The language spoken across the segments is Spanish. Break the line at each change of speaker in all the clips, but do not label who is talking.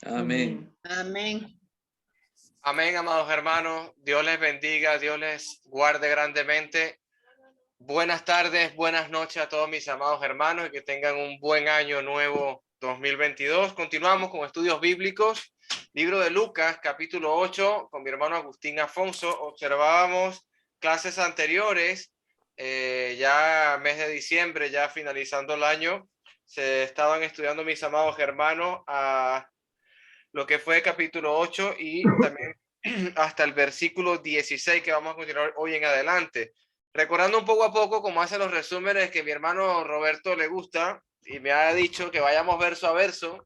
Amén.
Amén.
Amén, amados hermanos. Dios les bendiga, Dios les guarde grandemente. Buenas tardes, buenas noches a todos mis amados hermanos y que tengan un buen año nuevo 2022. Continuamos con estudios bíblicos. Libro de Lucas, capítulo 8, con mi hermano Agustín Afonso. Observábamos clases anteriores, ya mes de diciembre, ya finalizando el año, se estaban estudiando mis amados hermanos a lo que fue capítulo 8 y también hasta el versículo 16 que vamos a continuar hoy en adelante. Recordando un poco a poco cómo hacen los resúmenes que mi hermano Roberto le gusta y me ha dicho que vayamos verso a verso.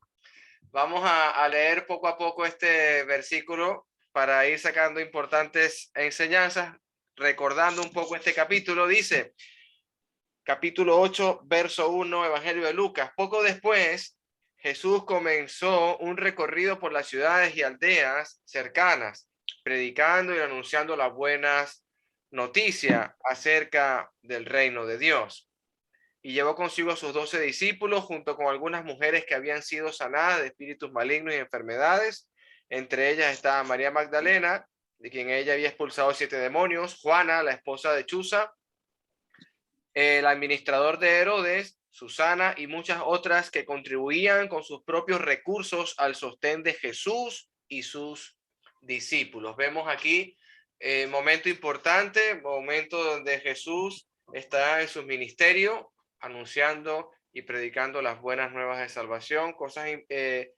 Vamos a leer poco a poco este versículo para ir sacando importantes enseñanzas. Recordando un poco este capítulo, dice, capítulo 8, verso 1, Evangelio de Lucas. Poco después, Jesús comenzó un recorrido por las ciudades y aldeas cercanas, predicando y anunciando las buenas noticias acerca del reino de Dios. Y llevó consigo a sus 12 discípulos, junto con algunas mujeres que habían sido sanadas de espíritus malignos y enfermedades. Entre ellas estaba María Magdalena, de quien ella había expulsado 7 demonios, Juana, la esposa de Chuza, el administrador de Herodes, Susana y muchas otras que contribuían con sus propios recursos al sostén de Jesús y sus discípulos. Vemos aquí momento importante, momento donde Jesús está en su ministerio anunciando y predicando las buenas nuevas de salvación, cosas que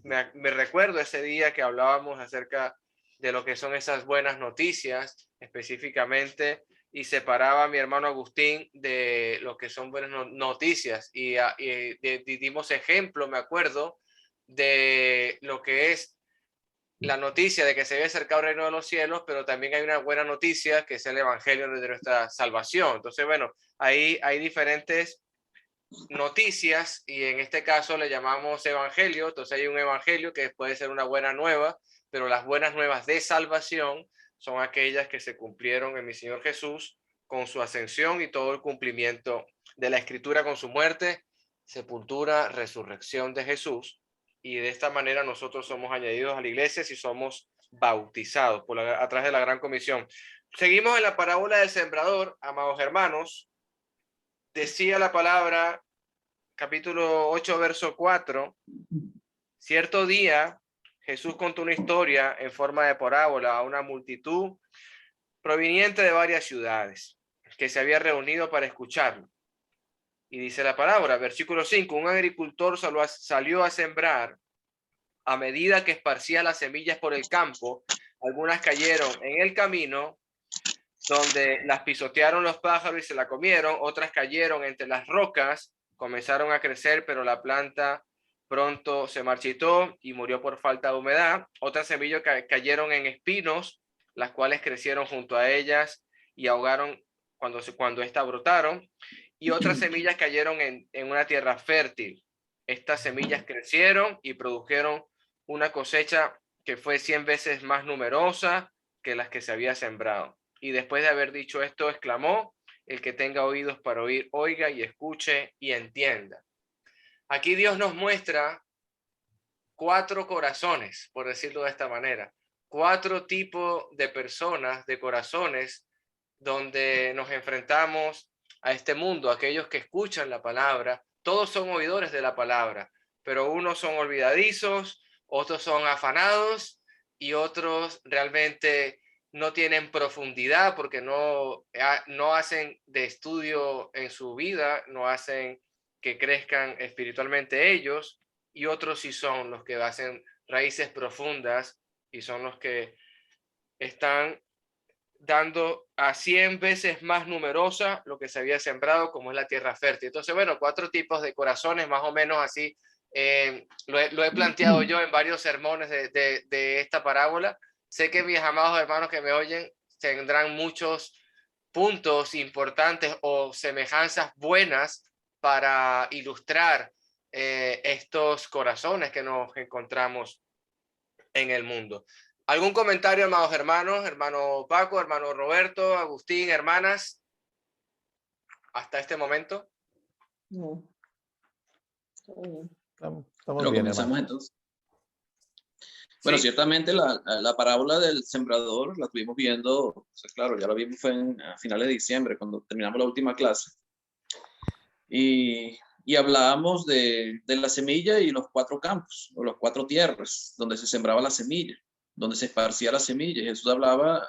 me recuerdo ese día que hablábamos acerca de lo que son esas buenas noticias, específicamente, y separaba a mi hermano Agustín de lo que son buenas noticias y dimos ejemplo, me acuerdo, de lo que es la noticia de que se había acercado el reino de los cielos, pero también hay una buena noticia que es el evangelio de nuestra salvación. Entonces, bueno, ahí hay diferentes noticias y en este caso le llamamos evangelio. Entonces hay un evangelio que puede ser una buena nueva, pero las buenas nuevas de salvación son aquellas que se cumplieron en mi Señor Jesús con su ascensión y todo el cumplimiento de la escritura con su muerte, sepultura, resurrección de Jesús. Y de esta manera nosotros somos añadidos a la iglesia si somos bautizados a través de la gran comisión. Seguimos en la parábola del sembrador, amados hermanos. Decía la palabra, capítulo 8, verso 4, cierto día Jesús contó una historia en forma de parábola a una multitud proveniente de varias ciudades que se había reunido para escucharlo. Y dice la palabra, versículo 5, un agricultor salió a sembrar. A medida que esparcía las semillas por el campo, algunas cayeron en el camino, donde las pisotearon los pájaros y se la comieron, otras cayeron entre las rocas, comenzaron a crecer, pero la planta pronto se marchitó y murió por falta de humedad. Otras semillas cayeron en espinos, las cuales crecieron junto a ellas y ahogaron cuando estas brotaron. Y otras semillas cayeron en una tierra fértil. Estas semillas crecieron y produjeron una cosecha que fue 100 veces más numerosa que las que se había sembrado. Y después de haber dicho esto, exclamó, el que tenga oídos para oír, oiga y escuche y entienda. Aquí Dios nos muestra 4 corazones, por decirlo de esta manera, 4 tipos de personas, de corazones, donde nos enfrentamos a este mundo, aquellos que escuchan la palabra, todos son oidores de la palabra, pero unos son olvidadizos, otros son afanados y otros realmente no tienen profundidad porque no hacen de estudio en su vida, no hacen que crezcan espiritualmente ellos, y otros sí son los que hacen raíces profundas y son los que están dando a 100 veces más numerosa lo que se había sembrado, como es la tierra fértil. Entonces, bueno, 4 tipos de corazones, más o menos así, lo he planteado yo en varios sermones de esta parábola. Sé que mis amados hermanos que me oyen tendrán muchos puntos importantes o semejanzas buenas para ilustrar estos corazones que nos encontramos en el mundo. ¿Algún comentario, amados hermanos? Hermano Paco, hermano Roberto, Agustín, hermanas, hasta este momento.
No.
Estamos
Lo
bien,
comenzamos
hermano.
entonces.
Bueno,
Sí,
ciertamente la parábola del sembrador la estuvimos viendo, o sea, claro, ya la vimos fue a finales de diciembre, cuando terminamos la última clase. Y hablábamos de la semilla y los 4 campos, o los 4 tierras, donde se sembraba la semilla, donde se esparcía la semilla. Jesús hablaba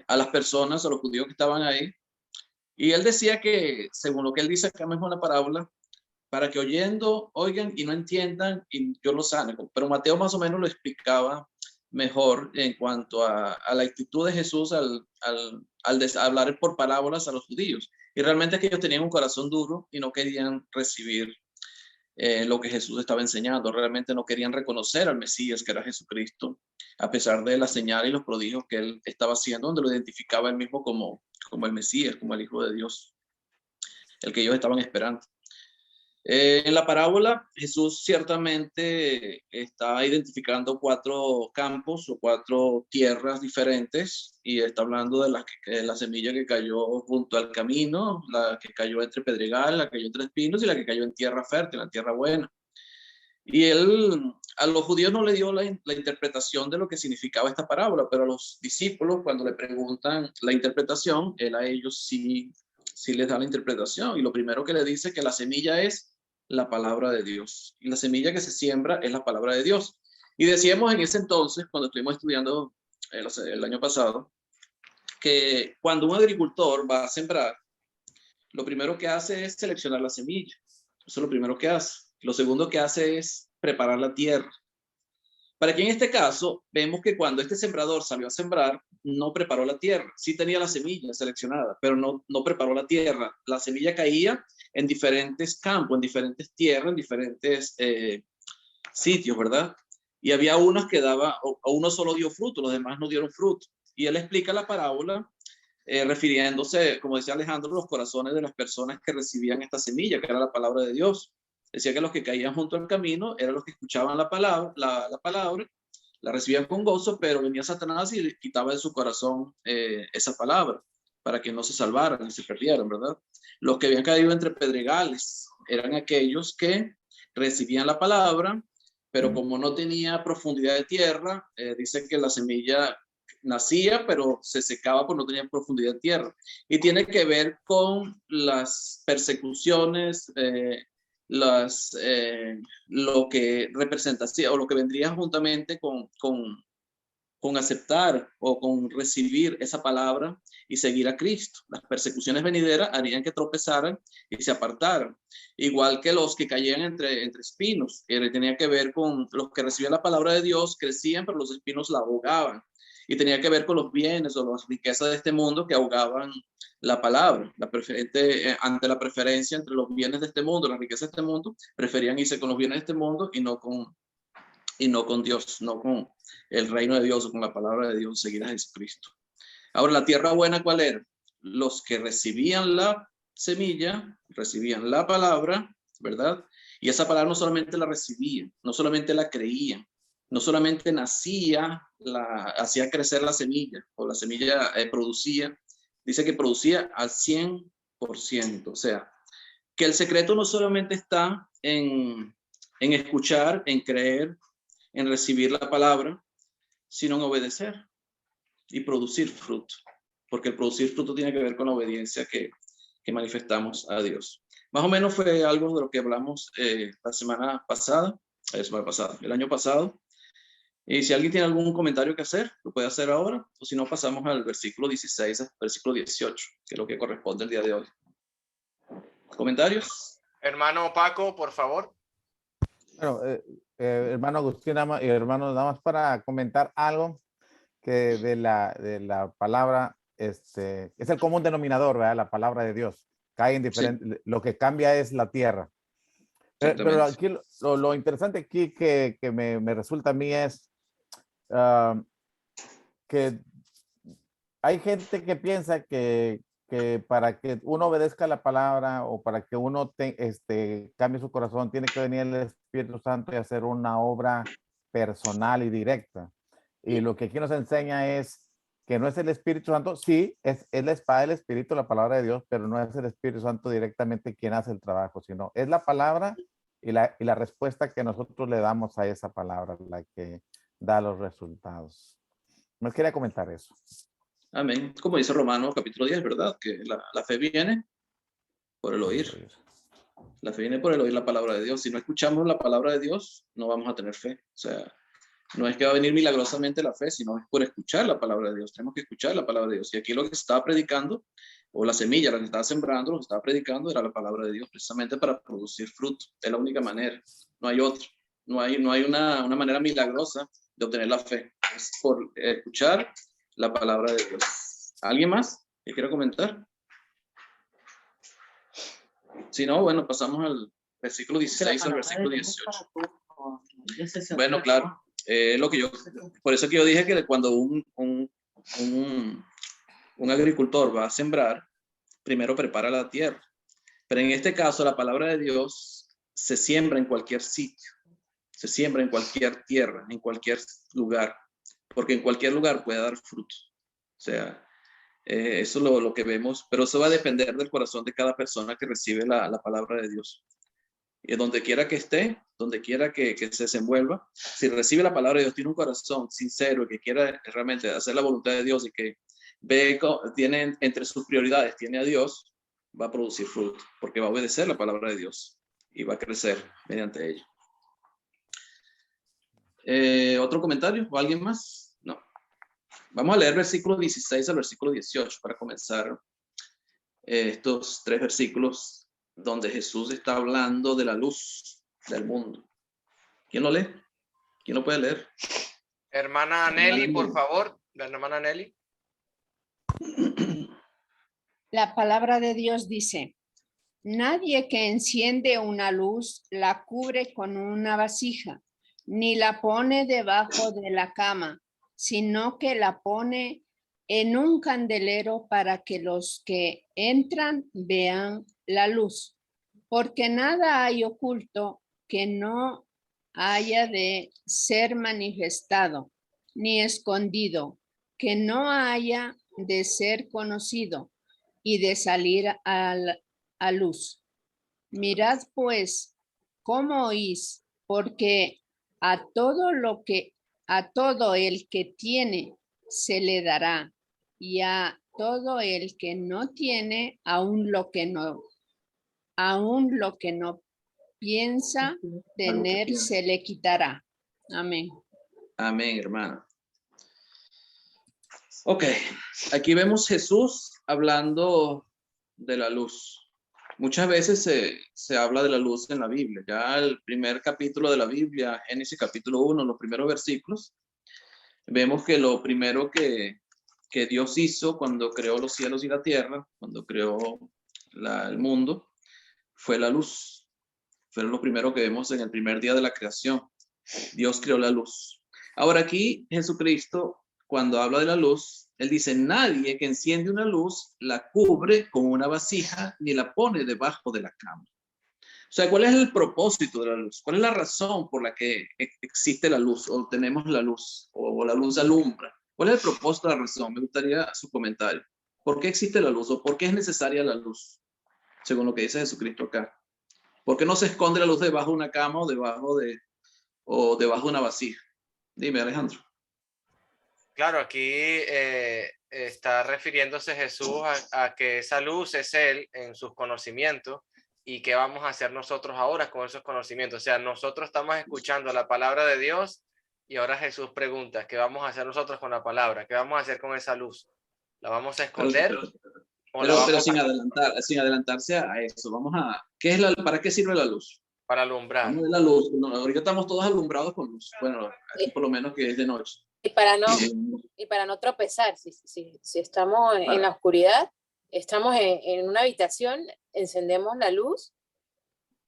a las personas, a los judíos que estaban ahí, y él decía que, según lo que él dice acá mismo en la parábola, para que oyendo, oigan y no entiendan, y yo lo sane. Pero Mateo más o menos lo explicaba mejor en cuanto a la actitud de Jesús al hablar por parábolas a los judíos. Y realmente que ellos tenían un corazón duro y no querían recibir lo que Jesús estaba enseñando. Realmente no querían reconocer al Mesías, que era Jesucristo, a pesar de la señal y los prodigios que él estaba haciendo, donde lo identificaba él mismo como el Mesías, como el Hijo de Dios, el que ellos estaban esperando. En la parábola, Jesús ciertamente está identificando 4 campos o 4 tierras diferentes y está hablando de la semilla que cayó junto al camino, la que cayó entre pedregal, la que cayó entre espinos y la que cayó en tierra fértil, en tierra buena. Y él a los judíos no le dio la interpretación de lo que significaba esta parábola, pero a los discípulos, cuando le preguntan la interpretación, él a ellos sí les da la interpretación. Y lo primero que le dice es que la semilla es la palabra de Dios. Y la semilla que se siembra es la palabra de Dios. Y decíamos en ese entonces, cuando estuvimos estudiando el año pasado, que cuando un agricultor va a sembrar, lo primero que hace es seleccionar la semilla. Eso es lo primero que hace. Lo segundo que hace es preparar la tierra. Para que en este caso vemos que cuando este sembrador salió a sembrar, no preparó la tierra. Sí tenía la semilla seleccionada, pero no preparó la tierra. La semilla caía en diferentes campos, en diferentes tierras, en diferentes sitios, ¿verdad? Y había unos que daba, o uno solo dio fruto, los demás no dieron fruto. Y él explica la parábola refiriéndose, como decía Alejandro, los corazones de las personas que recibían esta semilla, que era la palabra de Dios. Decía que los que caían junto al camino eran los que escuchaban la palabra, la recibían con gozo, pero venía Satanás y quitaba de su corazón esa palabra para que no se salvaran y se perdieran, ¿verdad? Los que habían caído entre pedregales eran aquellos que recibían la palabra, pero como no tenía profundidad de tierra, dice que la semilla nacía, pero se secaba porque no tenía profundidad de tierra. Y tiene que ver con las persecuciones, lo que representa, o lo que vendría juntamente con aceptar o con recibir esa palabra y seguir a Cristo. Las persecuciones venideras harían que tropezaran y se apartaran. Igual que los que caían entre espinos, que tenía que ver con los que recibían la palabra de Dios, crecían, pero los espinos la ahogaban. Y tenía que ver con los bienes o las riquezas de este mundo que ahogaban la palabra, ante la preferencia entre los bienes de este mundo, las riquezas de este mundo, preferían irse con los bienes de este mundo y no con Dios, no con el reino de Dios o con la palabra de Dios, seguir a Jesucristo. Ahora, la tierra buena, ¿cuál era? Los que recibían la semilla, recibían la palabra, ¿verdad? Y esa palabra no solamente la recibían, no solamente la creían, no solamente hacía crecer la semilla, o la semilla producía, dice que producía al 100%. O sea, que el secreto no solamente está en escuchar, en creer, en recibir la palabra, sino en obedecer y producir fruto. Porque el producir fruto tiene que ver con la obediencia que manifestamos a Dios. Más o menos fue algo de lo que hablamos la semana pasada, el año pasado. Y si alguien tiene algún comentario que hacer, lo puede hacer ahora, o si no, pasamos al versículo 16, versículo 18, que es lo que corresponde el día de hoy. ¿Comentarios?
hermano Paco, por favor.
Bueno, hermano Agustín y hermano, nada más para comentar algo que de la palabra, es el común denominador, ¿verdad? La palabra de Dios. Cae en diferente, sí. Lo que cambia es la tierra. Pero aquí lo interesante aquí que me resulta a mí es que hay gente que piensa que para que uno obedezca la palabra o para que uno cambie su corazón, tiene que venir el Espíritu Santo y hacer una obra personal y directa. Y lo que aquí nos enseña es que no es el Espíritu Santo, sí, es la espada del Espíritu, la palabra de Dios, pero no es el Espíritu Santo directamente quien hace el trabajo, sino es la palabra y la respuesta que nosotros le damos a esa palabra, la que da los resultados. Me quería comentar eso.
Amén. Como dice Romanos capítulo 10, ¿verdad? Que la fe viene por el oír. La fe viene por el oír la palabra de Dios. Si no escuchamos la palabra de Dios, no vamos a tener fe. O sea, no es que va a venir milagrosamente la fe, sino es por escuchar la palabra de Dios. Tenemos que escuchar la palabra de Dios. Y aquí lo que se estaba predicando, o la semilla, la que estaba sembrando, lo que estaba predicando, era la palabra de Dios, precisamente para producir fruto. Es la única manera. No hay otra. No hay una manera milagrosa de obtener la fe. Es por escuchar la palabra de Dios. ¿Alguien más que quiera comentar? Si no, bueno, pasamos al versículo 16 al versículo 18. Bueno, claro. Lo que por eso que yo dije que cuando un agricultor va a sembrar, primero prepara la tierra. Pero en este caso, la palabra de Dios se siembra en cualquier sitio, se siembra en cualquier tierra, en cualquier lugar, porque en cualquier lugar puede dar fruto. O sea, eso es lo que vemos, pero eso va a depender del corazón de cada persona que recibe la palabra de Dios. Y donde quiera que esté, donde quiera que se desenvuelva, si recibe la palabra de Dios, tiene un corazón sincero que quiera realmente hacer la voluntad de Dios y que tiene entre sus prioridades, tiene a Dios, va a producir fruto, porque va a obedecer la palabra de Dios y va a crecer mediante ella. ¿Otro comentario o alguien más? No. Vamos a leer versículo 16 al versículo 18 para comenzar estos 3 versículos donde Jesús está hablando de la luz del mundo. ¿Quién lo lee? ¿Quién lo puede leer?
Hermana Nelly, por favor. La hermana Nelly.
La palabra de Dios dice: nadie que enciende una luz la cubre con una vasija, ni la pone debajo de la cama, sino que la pone en un candelero para que los que entran vean la luz. Porque nada hay oculto que no haya de ser manifestado, ni escondido, que no haya de ser conocido y de salir a luz. Mirad pues cómo oís, porque a todo el que tiene se le dará, y a todo el que no tiene, aún lo que no piensa tener se le quitará. Amén.
Amén, hermana. Ok, aquí vemos Jesús hablando de la luz. Muchas veces se habla de la luz en la Biblia. Ya el primer capítulo de la Biblia, Génesis capítulo 1, los primeros versículos, vemos que lo primero que Dios hizo cuando creó los cielos y la tierra, cuando creó el mundo, fue la luz. Fue lo primero que vemos en el primer día de la creación. Dios creó la luz. Ahora aquí Jesucristo, cuando habla de la luz, él dice: nadie que enciende una luz la cubre con una vasija ni la pone debajo de la cama. O sea, ¿cuál es el propósito de la luz? ¿Cuál es la razón por la que existe la luz o tenemos la luz o la luz alumbra? ¿Cuál es el propósito de la razón? Me gustaría su comentario. ¿Por qué existe la luz o por qué es necesaria la luz? Según lo que dice Jesucristo acá. ¿Por qué no se esconde la luz debajo de una cama o debajo de una vasija? Dime, Alejandro.
Claro, aquí está refiriéndose Jesús a que esa luz es Él en sus conocimientos y qué vamos a hacer nosotros ahora con esos conocimientos. O sea, nosotros estamos escuchando la palabra de Dios y ahora Jesús pregunta: ¿qué vamos a hacer nosotros con la palabra? ¿Qué vamos a hacer con esa luz? ¿La vamos a esconder?
Pero sin adelantarse a eso, ¿para qué sirve la luz?
Para alumbrar.
Vamos a ver la luz. No, ahorita estamos todos alumbrados con luz. Bueno, aquí por lo menos que es de noche.
Y para no tropezar, si estamos en la oscuridad, estamos en una habitación, encendemos la luz,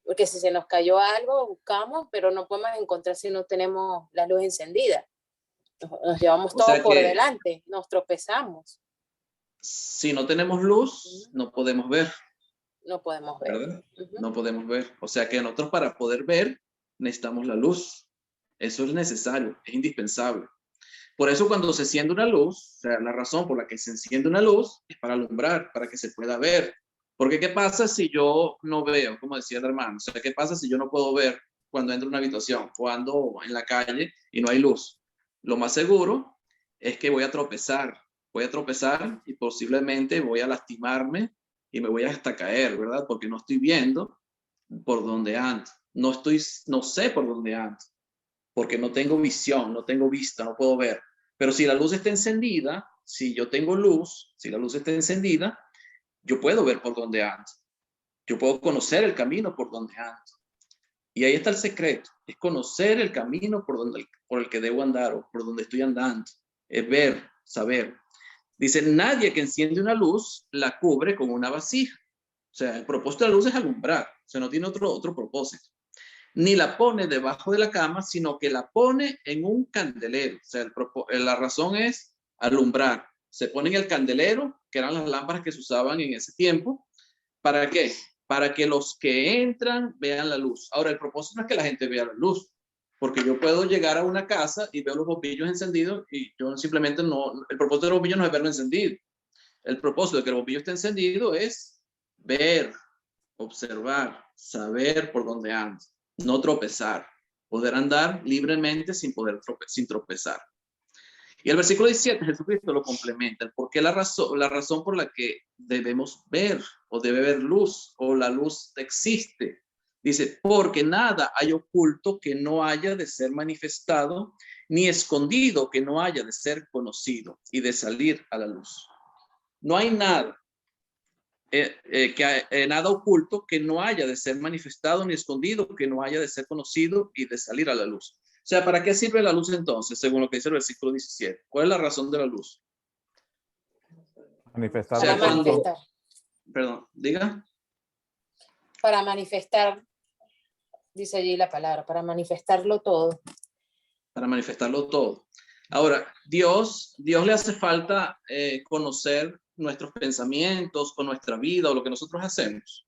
porque si se nos cayó algo, buscamos, pero no podemos encontrar si no tenemos la luz encendida. Nos llevamos todo por delante, nos tropezamos.
Si no tenemos luz, no podemos ver.
No podemos ver.
¿Verdad? No podemos ver. O sea que nosotros, para poder ver, necesitamos la luz. Eso es necesario, es indispensable. Por eso cuando se enciende una luz, o sea, la razón por la que se enciende una luz es para alumbrar, para que se pueda ver. Porque ¿qué pasa si yo no veo, como decía el hermano? O sea, ¿qué pasa si yo no puedo ver cuando entro en una habitación o ando en la calle y no hay luz? Lo más seguro es que voy a tropezar y posiblemente voy a lastimarme y me voy hasta caer, ¿verdad? Porque no estoy viendo por dónde ando. No sé por dónde ando, porque no tengo visión, no tengo vista, no puedo ver. Pero si la luz está encendida, si yo tengo luz, si la luz está encendida, yo puedo ver por dónde ando. Yo puedo conocer el camino por donde ando. Y ahí está el secreto, es conocer el camino por el que debo andar o por donde estoy andando. Es ver, saber. Dice, nadie que enciende una luz la cubre con una vasija. O sea, el propósito de la luz es alumbrar. O sea, no tiene otro propósito. Ni la pone debajo de la cama, sino que la pone en un candelero. O sea, la razón es alumbrar. Se pone en el candelero, que eran las lámparas que se usaban en ese tiempo. ¿Para qué? Para que los que entran vean la luz. Ahora, el propósito no es que la gente vea la luz, porque yo puedo llegar a una casa y veo los bombillos encendidos y yo simplemente no, el propósito del bombillo no es verlo encendido. El propósito de que el bombillo esté encendido es ver, observar, saber por dónde ando, no tropezar, poder andar libremente sin tropezar. Y el versículo 17, Jesucristo lo complementa. ¿Por qué la razón por la que debemos ver o debe haber luz o la luz existe? Dice, porque nada hay oculto que no haya de ser manifestado, ni escondido que no haya de ser conocido y de salir a la luz. No hay nada, nada oculto que no haya de ser manifestado, ni escondido que no haya de ser conocido y de salir a la luz. O sea, ¿para qué sirve la luz entonces, según lo que dice el versículo 17? ¿Cuál es la razón de la luz?
Manifestar.
O sea,
Para manifestar.
Perdón, diga.
Para manifestar, dice allí la palabra, para manifestarlo todo.
Para manifestarlo todo. Ahora, Dios le hace falta conocer nuestros pensamientos o nuestra vida o lo que nosotros hacemos.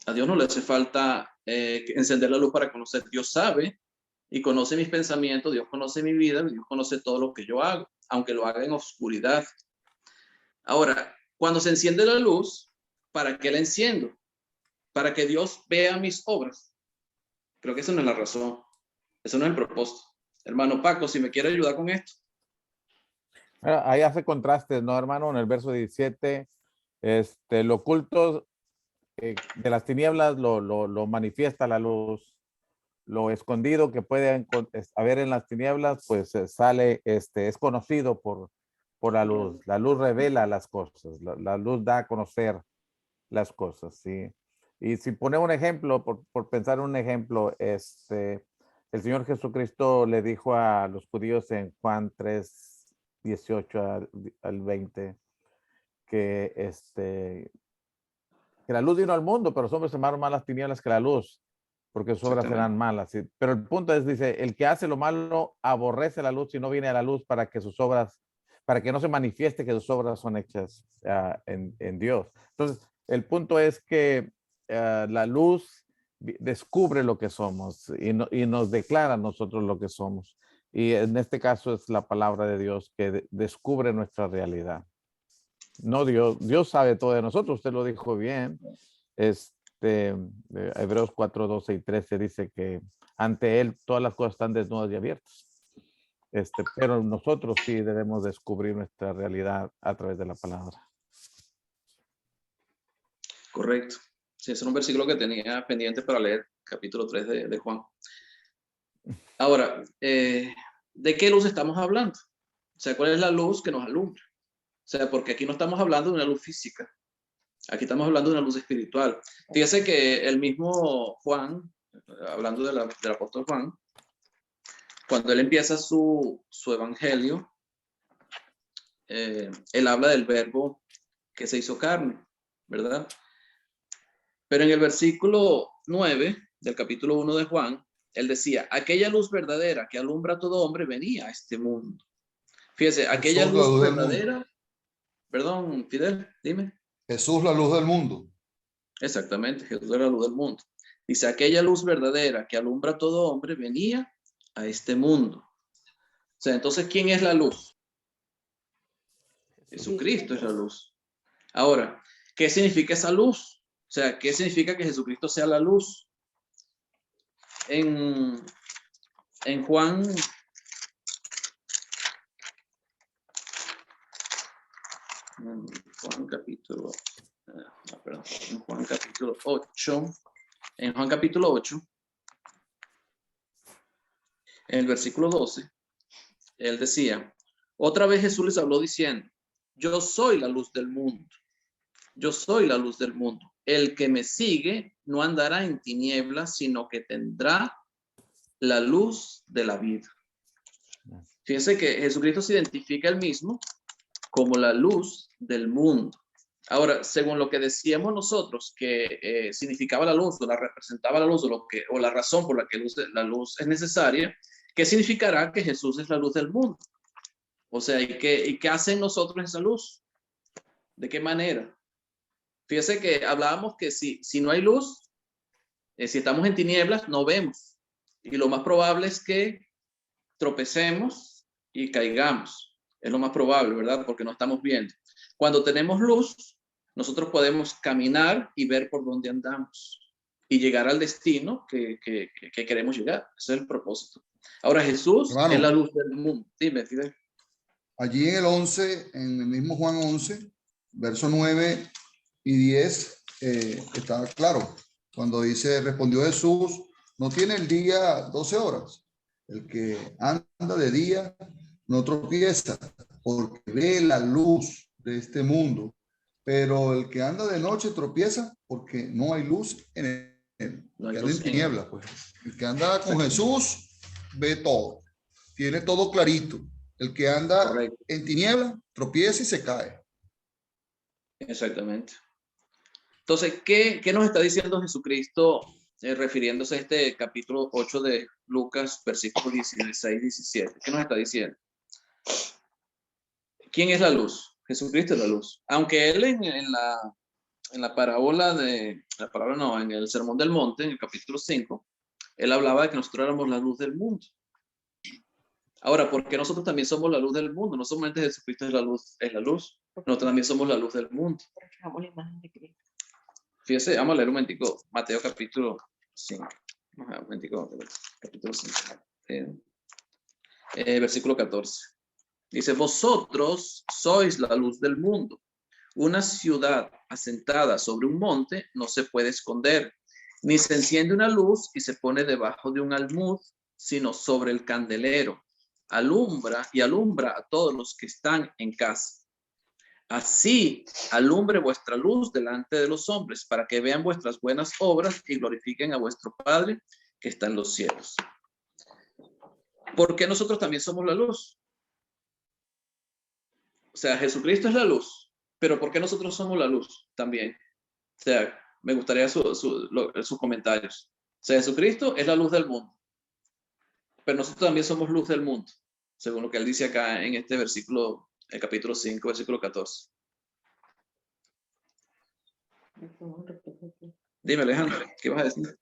A Dios no le hace falta encender la luz para conocer. Dios sabe y conoce mis pensamientos, Dios conoce mi vida, Dios conoce todo lo que yo hago, aunque lo haga en oscuridad. Ahora, cuando se enciende la luz, ¿para qué la enciendo? Para que Dios vea mis obras. Creo que esa no es la razón. Eso no es el propósito. Hermano Paco, si me quiere ayudar con esto.
Ahí hace contrastes, ¿no, hermano? En el verso 17, lo oculto de las tinieblas lo manifiesta la luz. Lo escondido que puede haber en las tinieblas, pues sale, es conocido por la luz. La luz revela las cosas, la luz da a conocer las cosas, ¿sí? Y si ponemos un ejemplo, por pensar un ejemplo, el Señor Jesucristo le dijo a los judíos en Juan 3, 18 al 20, que, que la luz vino al mundo, pero los hombres amaron más las tinieblas que la luz, porque sus obras eran malas. ¿Sí? Pero el punto es, dice, el que hace lo malo aborrece la luz y no viene a la luz para que no se manifieste que sus obras son hechas en Dios. Entonces, el punto es que la luz descubre lo que somos y nos declara a nosotros lo que somos. Y en este caso es la palabra de Dios que descubre nuestra realidad. No Dios sabe todo de nosotros, usted lo dijo bien. Hebreos 4, 12 y 13 dice que ante Él todas las cosas están desnudas y abiertas. Pero nosotros sí debemos descubrir nuestra realidad a través de la palabra.
Correcto. Sí, ese es un versículo que tenía pendiente para leer, capítulo 3 de Juan. Ahora, ¿de qué luz estamos hablando? O sea, ¿cuál es la luz que nos alumbra? O sea, porque aquí no estamos hablando de una luz física. Aquí estamos hablando de una luz espiritual. Fíjese que el mismo Juan, hablando del apóstol Juan, cuando él empieza su evangelio, él habla del verbo que se hizo carne, ¿verdad? Pero en el versículo 9 del capítulo 1 de Juan, él decía, aquella luz verdadera que alumbra a todo hombre venía a este mundo. Fíjese, aquella luz verdadera, perdón, Fidel, dime.
Jesús, la luz del mundo.
Exactamente, Jesús era la luz del mundo. Dice, aquella luz verdadera que alumbra a todo hombre venía a este mundo. O sea, entonces, ¿quién es la luz? Jesucristo es la luz. Ahora, ¿qué significa esa luz? O sea, ¿qué significa que Jesucristo sea la luz? En Juan, capítulo, perdón, en Juan capítulo 8, en Juan capítulo 8, en el versículo 12, él decía, otra vez Jesús les habló diciendo, yo soy la luz del mundo. Yo soy la luz del mundo. El que me sigue no andará en tinieblas, sino que tendrá la luz de la vida. Fíjense que Jesucristo se identifica él mismo como la luz del mundo. Ahora, según lo que decíamos nosotros, que significaba la luz, o la representaba la luz, o la razón por la que la luz es necesaria, ¿qué significará que Jesús es la luz del mundo? O sea, ¿y qué hace en nosotros esa luz? ¿De qué manera? Fíjese que hablábamos que si no hay luz, si estamos en tinieblas, no vemos. Y lo más probable es que tropecemos y caigamos. Es lo más probable, ¿verdad? Porque no estamos viendo. Cuando tenemos luz, nosotros podemos caminar y ver por dónde andamos y llegar al destino que queremos llegar. Ese es el propósito. Ahora, Jesús
Hermano,
es la luz del mundo. Dime, Fidel.
allí en el 11, en el mismo Juan 11, verso 9 y 10, está claro. Cuando dice, respondió Jesús, no tiene el día 12 horas. El que anda de día no tropieza, porque ve la luz de este mundo. Pero el que anda de noche tropieza, porque no hay luz en él.
No hay
Que anda
luz
en
en
tinieblas, pues. El que anda con Jesús ve todo. Tiene todo clarito. El que anda
Correcto.
en tinieblas tropieza y se cae.
Exactamente. Entonces, ¿qué nos está diciendo Jesucristo refiriéndose a este capítulo 8 de Lucas, versículos 16 17? ¿Qué nos está diciendo? ¿Quién es la luz? Jesucristo es la luz. Aunque él en la parábola en el Sermón del Monte, en el capítulo 5, él hablaba de que nosotros éramos la luz del mundo. Ahora, ¿por qué nosotros también somos la luz del mundo? No solamente Jesucristo es la luz, nosotros también somos la luz del mundo. Fíjese, vamos a leer un momentico, Mateo capítulo 5. Un momentico, capítulo 5. Versículo 14. Dice, vosotros sois la luz del mundo. Una ciudad asentada sobre un monte no se puede esconder, ni se enciende una luz y se pone debajo de un almud, sino sobre el candelero. Alumbra a todos los que están en casa. Así alumbre vuestra luz delante de los hombres, para que vean vuestras buenas obras y glorifiquen a vuestro Padre que está en los cielos. ¿Por qué nosotros también somos la luz? O sea, Jesucristo es la luz, pero ¿por qué nosotros somos la luz también? O sea, me gustaría sus comentarios. O sea, Jesucristo es la luz del mundo, pero nosotros también somos luz del mundo, según lo que él dice acá en este versículo, el capítulo 5, versículo 14. Dime, Alejandro, ¿qué vas a decir?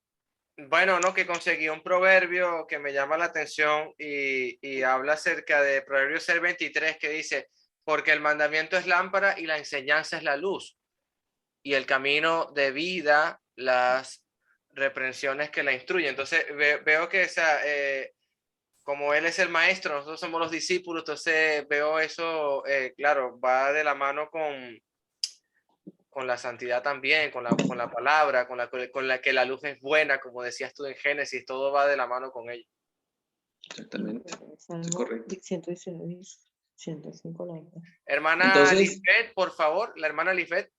Bueno, no, que conseguí un proverbio que me llama la atención y habla acerca de Proverbios 6:23, que dice, porque el mandamiento es lámpara y la enseñanza es la luz, y el camino de vida, las reprensiones que la instruyen. Entonces veo que como él es el maestro, nosotros somos los discípulos, entonces veo eso, claro, va de la mano con la santidad también, con la palabra, con la que la luz es buena, como decías tú en Génesis, todo va de la mano con ella.
Exactamente, es correcto.
119, 105.
Hermana
Entonces,
Lisbeth, por favor, la hermana Lisbeth.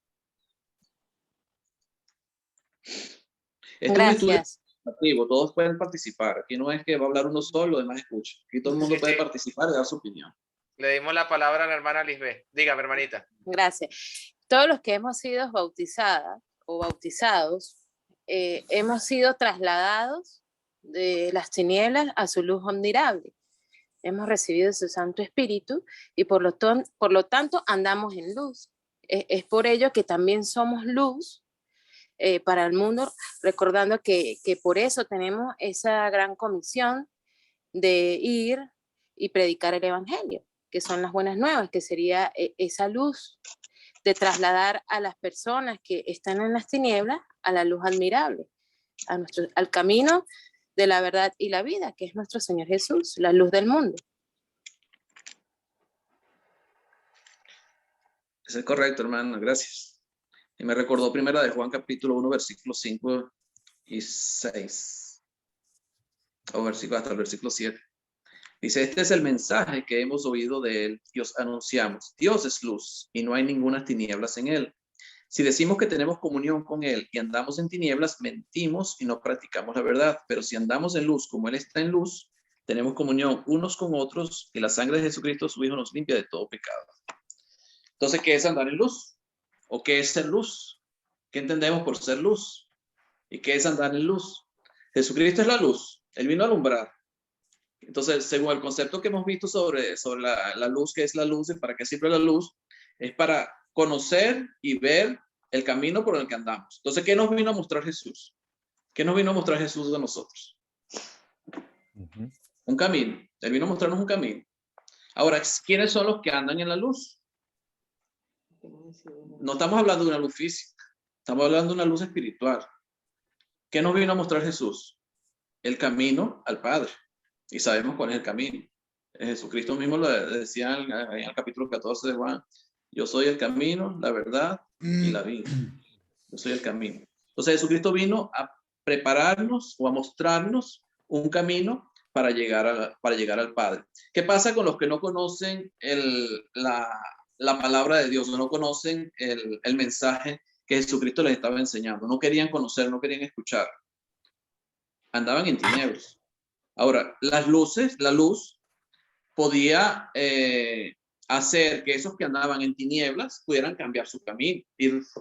este es un estudio
Gracias.
participativo, todos pueden participar. Aquí no es que va a hablar uno solo, los demás escuchan. Aquí todo el mundo puede participar y dar su opinión.
Le dimos la palabra a la hermana Lisbeth. Dígame, hermanita.
Gracias. Todos los que hemos sido bautizadas o bautizados, hemos sido trasladados de las tinieblas a su luz admirable. Hemos recibido su Santo Espíritu y por lo tanto andamos en luz. Es por ello que también somos luz para el mundo, recordando que por eso tenemos esa gran comisión de ir y predicar el Evangelio, que son las buenas nuevas, que sería esa luz de trasladar a las personas que están en las tinieblas a la luz admirable, al camino de la verdad y la vida, que es nuestro Señor Jesús, la luz del mundo.
Eso es correcto, hermano, gracias. Y me recordó primera de Juan capítulo 1, versículos 5 y 6. O hasta el versículo 7. Dice, este es el mensaje que hemos oído de él y os anunciamos. Dios es luz y no hay ninguna tinieblas en él. Si decimos que tenemos comunión con él y andamos en tinieblas, mentimos y no practicamos la verdad. Pero si andamos en luz como él está en luz, tenemos comunión unos con otros y la sangre de Jesucristo, su Hijo, nos limpia de todo pecado. Entonces, ¿qué es andar en luz? ¿O qué es ser luz? ¿Qué entendemos por ser luz? ¿Y qué es andar en luz? Jesucristo es la luz. Él vino a alumbrar. Entonces, según el concepto que hemos visto sobre la luz, que es la luz y para qué sirve la luz, es para conocer y ver el camino por el que andamos. Entonces, ¿qué nos vino a mostrar Jesús? ¿Qué nos vino a mostrar Jesús de nosotros? Un camino. Él vino a mostrarnos un camino. Ahora, ¿quiénes son los que andan en la luz? No estamos hablando de una luz física, estamos hablando de una luz espiritual. ¿Qué nos vino a mostrar Jesús? El camino al Padre. Y sabemos cuál es el camino. Jesucristo mismo lo decía en el capítulo 14 de Juan. Yo soy el camino, la verdad y la vida. Yo soy el camino. Entonces Jesucristo vino a prepararnos o a mostrarnos un camino para llegar al Padre. ¿Qué pasa con los que no conocen la palabra de Dios, o no conocen el mensaje que Jesucristo les estaba enseñando? No querían conocer, no querían escuchar. Andaban en tinieblas. Ahora, la luz podía hacer que esos que andaban en tinieblas pudieran cambiar su camino,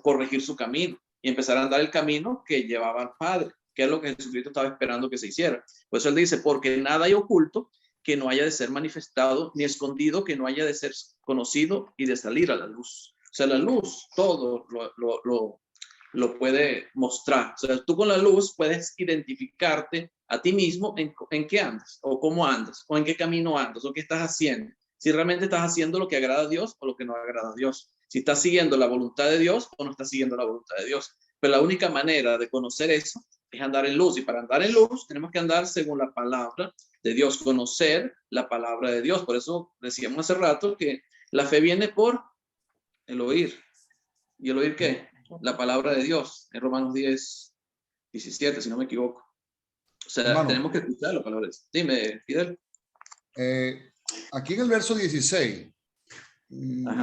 corregir su camino y empezar a andar el camino que llevaba al Padre, que es lo que Jesucristo estaba esperando que se hiciera. Por eso él dice, porque nada hay oculto que no haya de ser manifestado, ni escondido que no haya de ser conocido y de salir a la luz. O sea, la luz todo lo puede mostrar. O sea, tú con la luz puedes identificarte a ti mismo en qué andas, o cómo andas, o en qué camino andas, o qué estás haciendo. Si realmente estás haciendo lo que agrada a Dios o lo que no agrada a Dios. Si estás siguiendo la voluntad de Dios o no estás siguiendo la voluntad de Dios. Pero la única manera de conocer eso es andar en luz. Y para andar en luz tenemos que andar según la palabra de Dios, conocer la palabra de Dios. Por eso decíamos hace rato que la fe viene por el oír. ¿Y el oír qué? La palabra de Dios. En Romanos 10, 17, si no me equivoco. O sea, hermano, tenemos que escuchar la palabra de Dios. Dime, Fidel.
Aquí en el verso 16,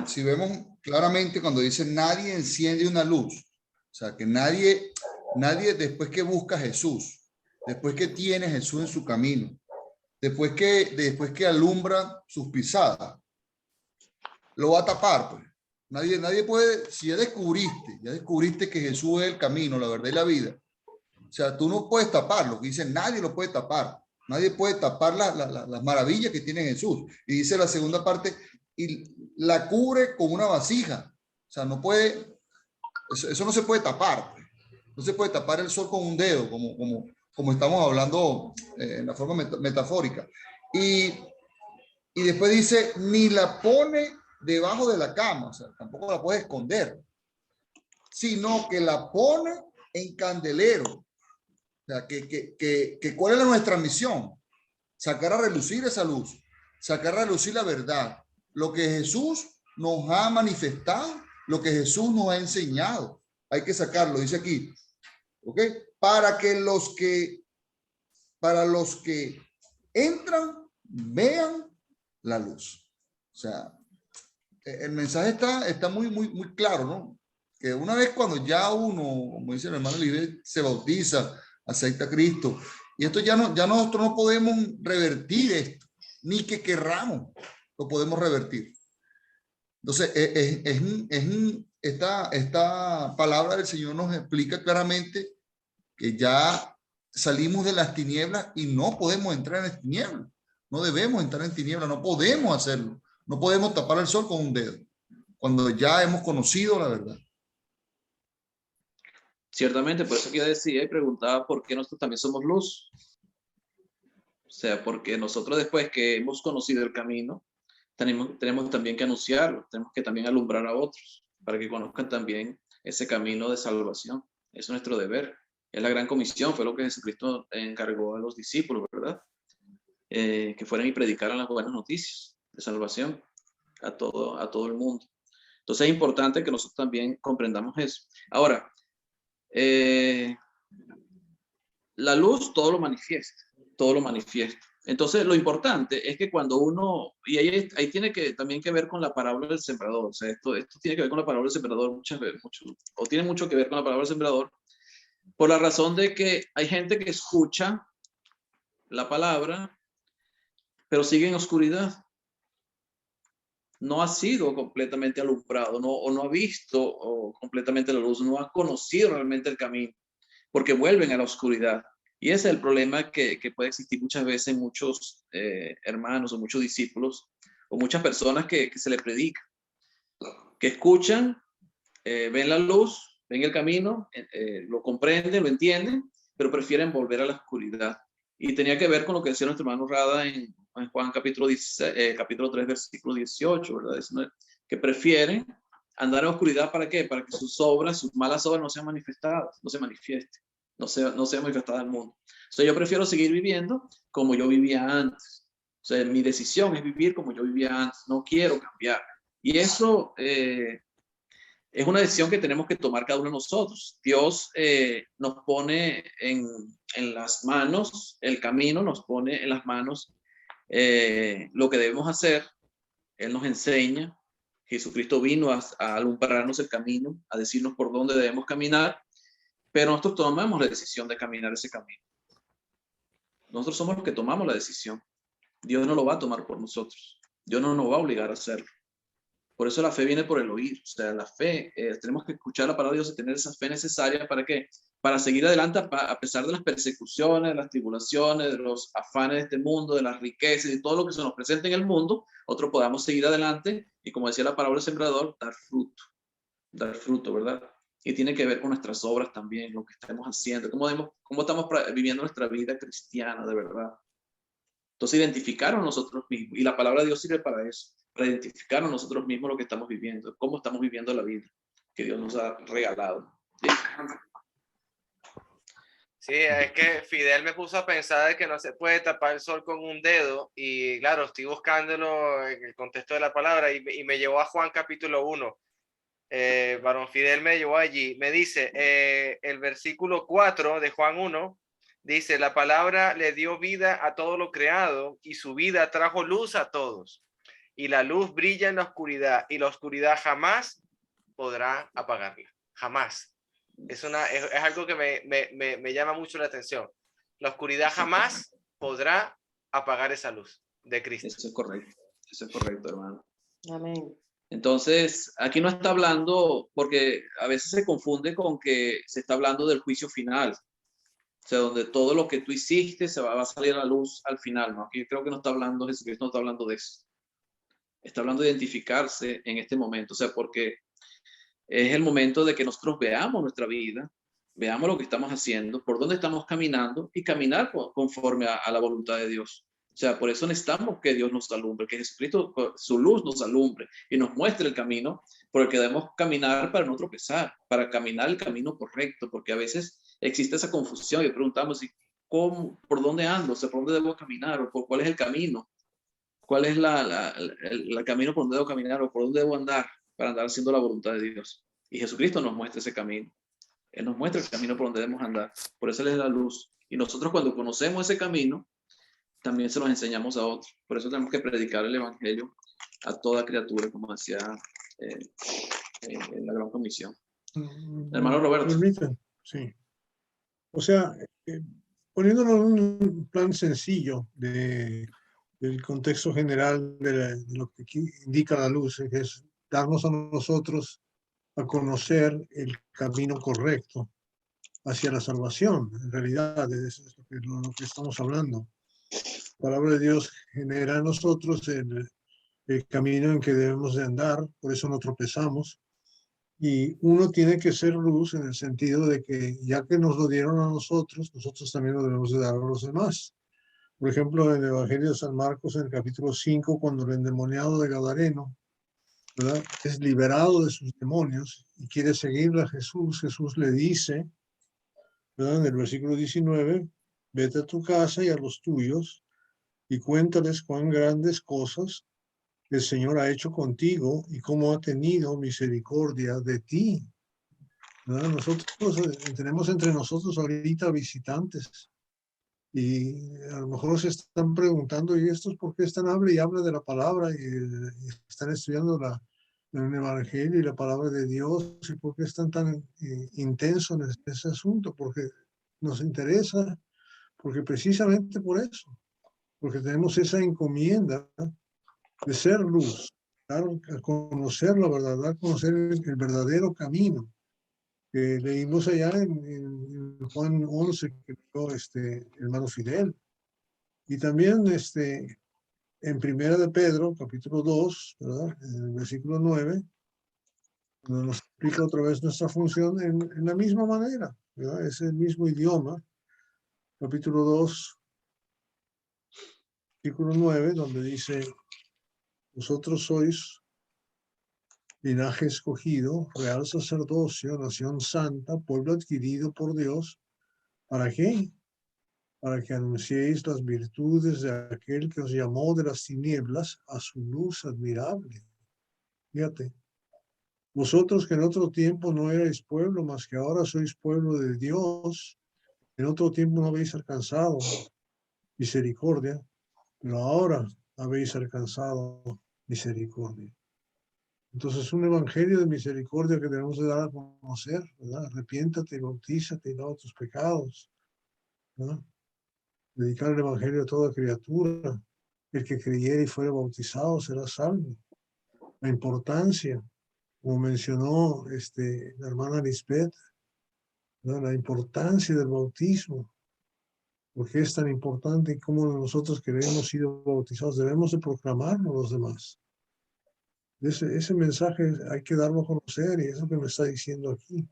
si vemos claramente cuando dice nadie enciende una luz, o sea que nadie después que busca a Jesús, después que tiene a Jesús en su camino, después que alumbra sus pisadas, lo va a tapar, pues. Nadie puede, si ya descubriste que Jesús es el camino, la verdad y la vida, o sea, tú no puedes taparlo, dice nadie lo puede tapar. Nadie puede tapar las maravillas que tiene Jesús. Y dice la segunda parte, y la cubre con una vasija. O sea, no puede, eso no se puede tapar. No se puede tapar el sol con un dedo, como estamos hablando en la forma metafórica. Y después dice, ni la pone debajo de la cama, o sea, tampoco la puede esconder, sino que la pone en candelero. O sea, ¿cuál es nuestra misión? Sacar a relucir esa luz, sacar a relucir la verdad, lo que Jesús nos ha manifestado, lo que Jesús nos ha enseñado. Hay que sacarlo, dice aquí, ¿ok? Para los que entran, vean la luz. O sea, el mensaje está muy claro, ¿no? Que una vez cuando ya uno, como dice el hermano Libre, se bautiza, acepta a Cristo. Y esto ya nosotros no podemos revertir esto, ni que querramos, lo podemos revertir. Entonces, esta palabra del Señor nos explica claramente que ya salimos de las tinieblas y no podemos entrar en las tinieblas. No debemos entrar en tinieblas, no podemos hacerlo. No podemos tapar el sol con un dedo, cuando ya hemos conocido la verdad.
Ciertamente, por eso que yo decía y preguntaba por qué nosotros también somos luz. O sea, porque nosotros después que hemos conocido el camino, tenemos también que anunciarlo, tenemos que también alumbrar a otros. para que conozcan también ese camino de salvación. Es nuestro deber. Es la gran comisión, fue lo que Jesucristo encargó a los discípulos, ¿verdad? Que fueran y predicaran las buenas noticias de salvación a todo el mundo. Entonces es importante que nosotros también comprendamos eso. Ahora, la luz todo lo manifiesta, todo lo manifiesta. Entonces lo importante es que cuando uno, y ahí tiene que también que ver con la parábola del sembrador, o sea, esto tiene que ver con la parábola del sembrador muchas veces, o tiene mucho que ver con la parábola del sembrador, por la razón de que hay gente que escucha la palabra, pero sigue en oscuridad. No ha sido completamente alumbrado, o no ha visto completamente la luz, no ha conocido realmente el camino, porque vuelven a la oscuridad. Y ese es el problema que puede existir muchas veces en muchos hermanos o muchos discípulos o muchas personas que se les predica, que escuchan, ven la luz, ven el camino, lo comprenden, lo entienden, pero prefieren volver a la oscuridad. Y tenía que ver con lo que decía nuestro hermano Rada en Juan capítulo 3, versículo 18, ¿verdad? Que prefieren andar en oscuridad, ¿para qué? Para que sus obras, sus malas obras no sean manifestadas, no se manifiesten, no sea manifestada al mundo. O sea, yo prefiero seguir viviendo como yo vivía antes. O sea, mi decisión es vivir como yo vivía antes, no quiero cambiar. Y eso es una decisión que tenemos que tomar cada uno de nosotros. Dios nos pone en las manos el camino, nos pone en las manos lo que debemos hacer. Él nos enseña. Jesucristo vino a alumbrarnos el camino, a decirnos por dónde debemos caminar, pero nosotros tomamos la decisión de caminar ese camino. Nosotros somos los que tomamos la decisión. Dios no lo va a tomar por nosotros. Dios no nos va a obligar a hacerlo. Por eso la fe viene por el oír. O sea, la fe, tenemos que escuchar la palabra de Dios y tener esa fe necesaria. ¿Para qué? Para seguir adelante a pesar de las persecuciones, de las tribulaciones, de los afanes de este mundo, de las riquezas y todo lo que se nos presenta en el mundo, nosotros podamos seguir adelante y, como decía la palabra del sembrador, dar fruto, ¿verdad? Y tiene que ver con nuestras obras también, lo que estamos haciendo, cómo estamos viviendo nuestra vida cristiana de verdad. Entonces, identificarnos nosotros mismos, y la palabra de Dios sirve para eso, para identificarnos nosotros mismos lo que estamos viviendo, cómo estamos viviendo la vida que Dios nos ha regalado.
Sí, es que Fidel me puso a pensar de que no se puede tapar el sol con un dedo, y claro, estoy buscándolo en el contexto de la palabra y me llevó a Juan capítulo 1. Varón Fidel me llevó allí, me dice el versículo 4 de Juan 1, dice: la palabra le dio vida a todo lo creado y su vida trajo luz a todos, y la luz brilla en la oscuridad y la oscuridad jamás podrá apagarla, jamás. Es algo que me llama mucho la atención. La oscuridad jamás podrá apagar esa luz de Cristo.
Eso es correcto, hermano.
Amén.
Entonces, aquí no está hablando, porque a veces se confunde con que se está hablando del juicio final, o sea, donde todo lo que tú hiciste se va a salir a la luz al final, ¿no? Aquí creo que no está hablando, Jesucristo no está hablando de eso. Está hablando de identificarse en este momento, o sea, porque es el momento de que nosotros veamos nuestra vida, veamos lo que estamos haciendo, por dónde estamos caminando y caminar conforme a la voluntad de Dios. O sea, por eso necesitamos que Dios nos alumbre, que Jesucristo, su luz nos alumbre y nos muestre el camino por el que debemos caminar para no tropezar, para caminar el camino correcto, porque a veces existe esa confusión y preguntamos, ¿por dónde ando? O sea, ¿por dónde debo caminar? ¿O por cuál es el camino? ¿Cuál es el camino por donde debo caminar o por dónde debo andar para andar haciendo la voluntad de Dios? Y Jesucristo nos muestra ese camino. Él nos muestra el camino por donde debemos andar. Por eso Él es la luz. Y nosotros, cuando conocemos ese camino, también se los enseñamos a otros. Por eso tenemos que predicar el evangelio a toda criatura, como decía en la gran comisión. Hermano Roberto.
¿Permiten? Sí. O sea, poniéndolo en un plan sencillo del contexto general de lo que indica la luz, que es darnos a nosotros a conocer el camino correcto hacia la salvación. En realidad, es lo que estamos hablando. La palabra de Dios genera en nosotros el camino en que debemos de andar, por eso no tropezamos. Y uno tiene que ser luz en el sentido de que ya que nos lo dieron a nosotros, nosotros también lo debemos de dar a los demás. Por ejemplo, en el Evangelio de San Marcos, en el capítulo 5, cuando el endemoniado de Gadareno ¿verdad? Es liberado de sus demonios y quiere seguirle a Jesús. Jesús le dice, ¿verdad? En el versículo 19, vete a tu casa y a los tuyos y cuéntales cuán grandes cosas el Señor ha hecho contigo y cómo ha tenido misericordia de ti. ¿Verdad? Nosotros tenemos entre nosotros ahorita visitantes y a lo mejor se están preguntando, ¿y estos por qué están hable y habla de la palabra y están estudiando el Evangelio y la palabra de Dios? ¿Y por qué están tan intensos en ese asunto? Porque nos interesa, porque precisamente por eso, porque tenemos esa encomienda de ser luz, dar a conocer la verdad, dar a conocer el verdadero camino que leímos allá en Juan 11, que leyó hermano Fidel. Y también en Primera de Pedro, capítulo 2, ¿verdad? En el versículo 9, donde nos explica otra vez nuestra función en la misma manera, ¿verdad? Es el mismo idioma. Capítulo 2, versículo 9, donde dice, vosotros sois linaje escogido, real sacerdocio, nación santa, pueblo adquirido por Dios. ¿Para qué? Para que anunciéis las virtudes de aquel que os llamó de las tinieblas a su luz admirable. Fíjate, vosotros que en otro tiempo no erais pueblo, mas que ahora sois pueblo de Dios, en otro tiempo no habéis alcanzado misericordia, pero ahora habéis alcanzado misericordia. Entonces, un evangelio de misericordia que debemos de dar a conocer, ¿verdad? Arrepiéntate, bautízate y lava tus pecados, ¿verdad? Dedicar el evangelio a toda criatura. El que creyere y fuera bautizado será salvo. La importancia, como mencionó la hermana Lisbeth, ¿verdad? La importancia del bautismo. ¿Por qué es tan importante y cómo nosotros que hemos sido bautizados debemos de proclamarlo a los demás? Ese mensaje hay que darlo a conocer y es lo que me está diciendo aquí.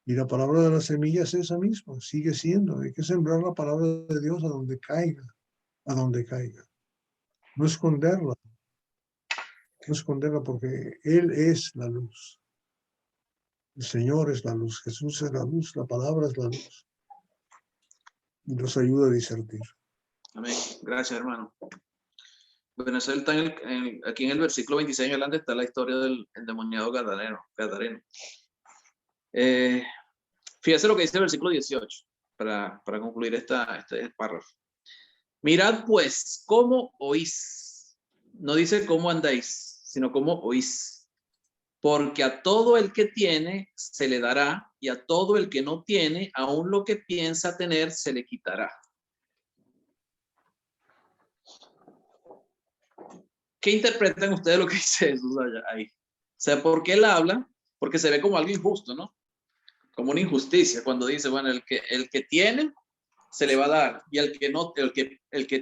Y la palabra de la semilla es esa misma, sigue siendo. Hay que sembrar la palabra de Dios a donde caiga, a donde caiga. No esconderla, no esconderla porque Él es la luz. El Señor es la luz, Jesús es la luz, la palabra es la luz. Y nos ayuda a discernir.
Amén. Gracias, hermano. Bueno, eso está aquí en el versículo 26 en adelante está la historia del endemoniado Gadareno. Fíjese lo que dice el versículo 18 para concluir este párrafo. Mirad pues cómo oís. No dice cómo andáis, sino cómo oís. Porque a todo el que tiene se le dará, y a todo el que no tiene, aún lo que piensa tener se le quitará. ¿Qué interpretan ustedes lo que dice Jesús ahí? O sea, ¿por qué él habla? Porque se ve como algo injusto, ¿no? Como una injusticia cuando dice, bueno, el que tiene se le va a dar, y el que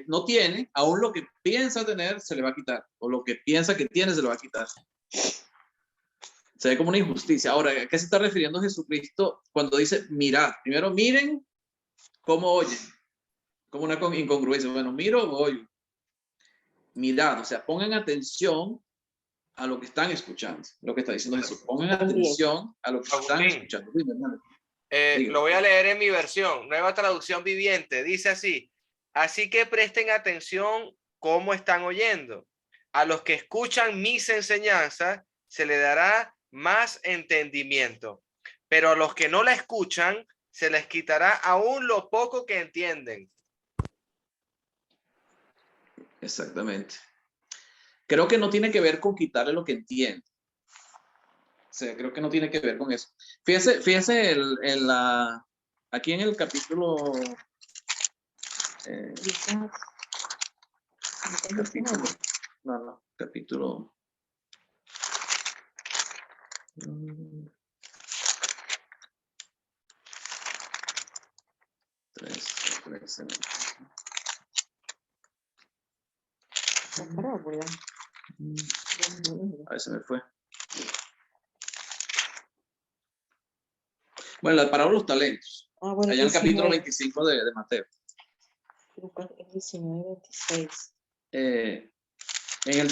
no tiene, aún lo que piensa tener se le va a quitar, o lo que piensa que tiene se le va a quitar. Se ve como una injusticia. Ahora, ¿a qué se está refiriendo Jesucristo cuando dice mirad? Primero miren cómo oyen, como una incongruencia. Bueno, miro o oyo. Mirad, o sea, pongan atención a lo que están escuchando, lo que está diciendo Jesús. Pongan atención a lo que están escuchando. Dime, hermano.
Lo voy a leer en mi versión, Nueva Traducción Viviente. Dice así: así que presten atención cómo están oyendo. A los que escuchan mis enseñanzas se les dará más entendimiento, pero a los que no la escuchan se les quitará aún lo poco que entienden.
Exactamente. Creo que no tiene que ver con quitarle lo que entiende. O sea, creo que no tiene que ver con eso. Fíjese aquí en el capítulo... capítulo 13. Ahí se me fue. Bueno, la parábola de los talentos.
Bueno,
allá en el capítulo 25 de Mateo.
Lucas 19, 26.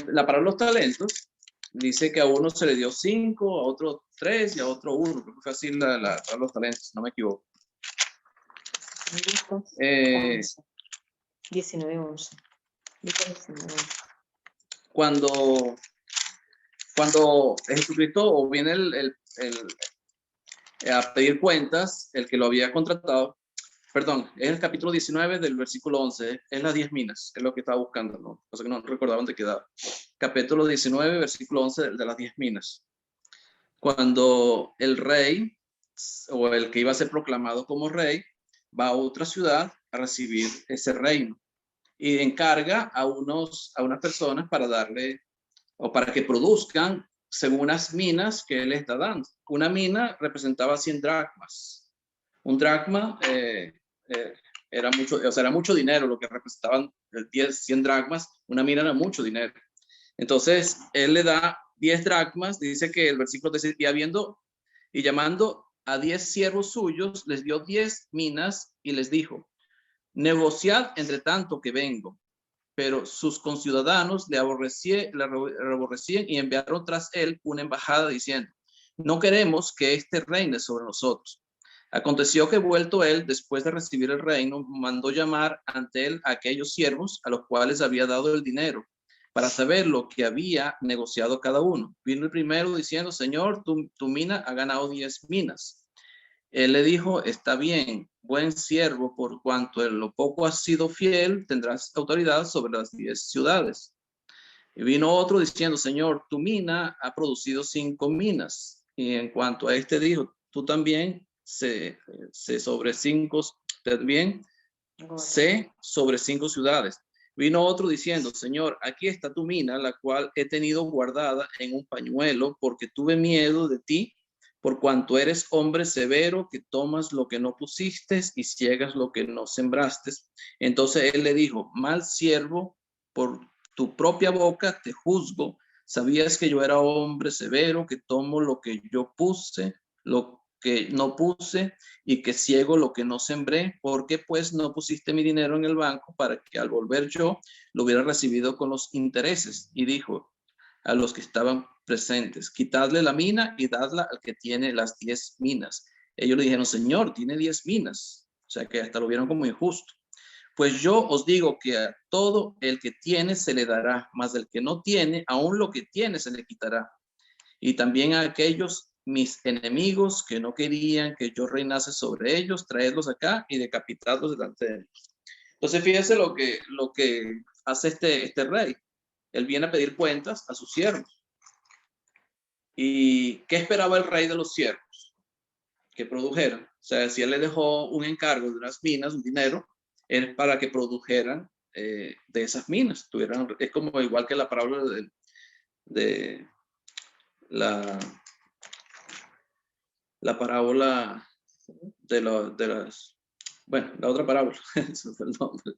La parábola de los talentos dice que a uno se le dio 5, a otro 3 y a otro 1. Creo que fue así los talentos, no me equivoco.
19:11. Lucas 19:11.
Cuando Jesucristo viene a pedir cuentas, el que lo había contratado, perdón, es el capítulo 19 del versículo 11, es las 10 minas, es lo que estaba buscando, ¿no? O sea que no recordaba dónde quedaba. Capítulo 19, versículo 11 de las 10 minas. Cuando el rey, o el que iba a ser proclamado como rey, va a otra ciudad a recibir ese reino y encarga a unas personas para darle, o para que produzcan según unas minas que él les está dando. Una mina representaba 100 dracmas. Un dracma era mucho dinero, lo que representaban 100 dracmas. Una mina era mucho dinero. Entonces, él le da 10 dracmas, dice que el versículo dice, y llamando a 10 siervos suyos, les dio 10 minas y les dijo, negociad entre tanto que vengo. Pero sus conciudadanos le aborrecían y enviaron tras él una embajada diciendo, no queremos que éste reine sobre nosotros. Aconteció que vuelto él, después de recibir el reino, mandó llamar ante él a aquellos siervos a los cuales había dado el dinero, para saber lo que había negociado cada uno. Vino el primero diciendo, Señor, tu mina ha ganado 10 minas. Él le dijo, está bien, buen siervo, por cuanto en lo poco has sido fiel, tendrás autoridad sobre las 10 ciudades. Y vino otro diciendo, Señor, tu mina ha producido 5 minas. Y en cuanto a este dijo, tú también sé sobre 5 ciudades. Vino otro diciendo, Señor, aquí está tu mina, la cual he tenido guardada en un pañuelo, porque tuve miedo de ti, por cuanto eres hombre severo, que tomas lo que no pusiste y ciegas lo que no sembraste. Entonces él le dijo, mal siervo, por tu propia boca te juzgo. Sabías que yo era hombre severo, que tomo lo que yo puse, lo que no puse, y que ciego lo que no sembré. ¿Por qué pues no pusiste mi dinero en el banco para que al volver yo lo hubiera recibido con los intereses? Y dijo a los que estaban presentes, quitadle la mina y dadla al que tiene las 10 minas. Ellos le dijeron, Señor, tiene 10 minas. O sea que hasta lo vieron como injusto. Pues yo os digo que a todo el que tiene se le dará, mas el que no tiene, aún lo que tiene se le quitará. Y también a aquellos mis enemigos que no querían que yo reinase sobre ellos, traedlos acá y decapitadlos delante de ellos. Entonces fíjese lo que hace este rey. Él viene a pedir cuentas a sus siervos. ¿Y qué esperaba el rey de los siervos? Que produjeran. O sea, si él le dejó un encargo de unas minas, un dinero, es para que produjeran de esas minas. Es como igual que la parábola de la parábola de las... Bueno, la otra parábola. Eso fue el nombre.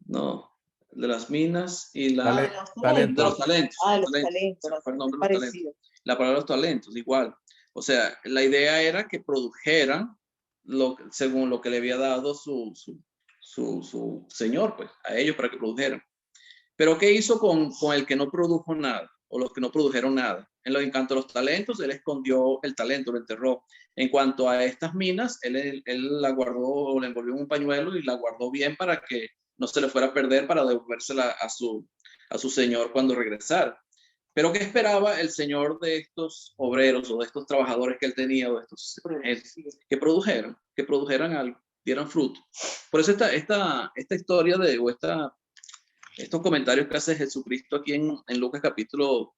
No, de las minas y
de los
de los talentos.
Los talentos.
Fue el nombre de los talentos. La palabra de los talentos, igual. O sea, la idea era que produjeran según lo que le había dado su señor, pues, a ellos para que produjeran. Pero ¿qué hizo con el que no produjo nada? O los que no produjeron nada. En cuanto a los talentos, él escondió el talento, lo enterró. En cuanto a estas minas, él la guardó, la envolvió en un pañuelo y la guardó bien para que no se le fuera a perder, para devolvérsela a su señor cuando regresara. Pero ¿qué esperaba el señor de estos obreros o de estos trabajadores que él tenía, o de estos que produjeran algo, dieran fruto? Por eso esta historia estos comentarios que hace Jesucristo aquí en Lucas capítulo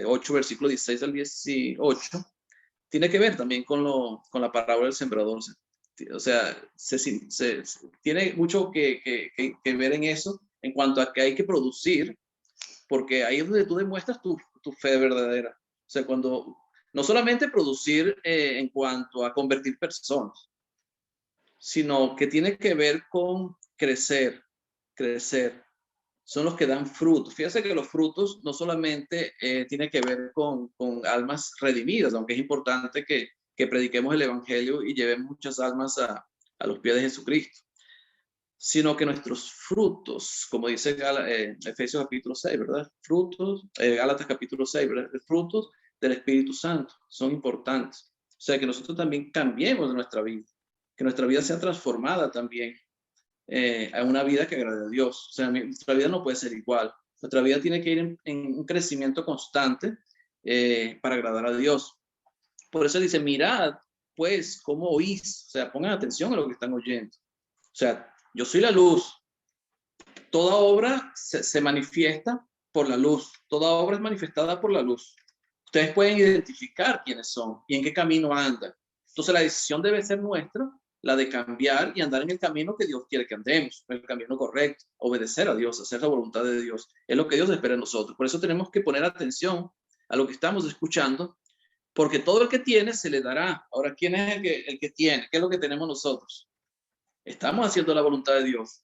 8, versículo 16 al 18, tiene que ver también con la parábola del sembrador. O sea, tiene mucho que ver en eso, en cuanto a que hay que producir, porque ahí es donde tú demuestras tu fe verdadera. O sea, cuando no solamente producir en cuanto a convertir personas, sino que tiene que ver con crecer. Son los que dan frutos. Fíjate que los frutos no solamente tienen que ver con almas redimidas, aunque es importante que prediquemos el evangelio y llevemos muchas almas a los pies de Jesucristo, sino que nuestros frutos, como dice Efesios capítulo 6, ¿verdad? Frutos, Gálatas capítulo 6, ¿verdad? Frutos del Espíritu Santo son importantes. O sea, que nosotros también cambiemos de nuestra vida, que nuestra vida sea transformada también a una vida que agrade a Dios. O sea, nuestra vida no puede ser igual. Nuestra vida tiene que ir en un crecimiento constante para agradar a Dios. Por eso dice, mirad, pues, cómo oís. O sea, pongan atención a lo que están oyendo. O sea, yo soy la luz. Toda obra se manifiesta por la luz. Toda obra es manifestada por la luz. Ustedes pueden identificar quiénes son y en qué camino andan. Entonces la decisión debe ser nuestra, la de cambiar y andar en el camino que Dios quiere que andemos, en el camino correcto, obedecer a Dios, hacer la voluntad de Dios. Es lo que Dios espera de nosotros. Por eso tenemos que poner atención a lo que estamos escuchando, porque todo el que tiene se le dará. Ahora, ¿quién es el que tiene? ¿Qué es lo que tenemos nosotros? Estamos haciendo la voluntad de Dios.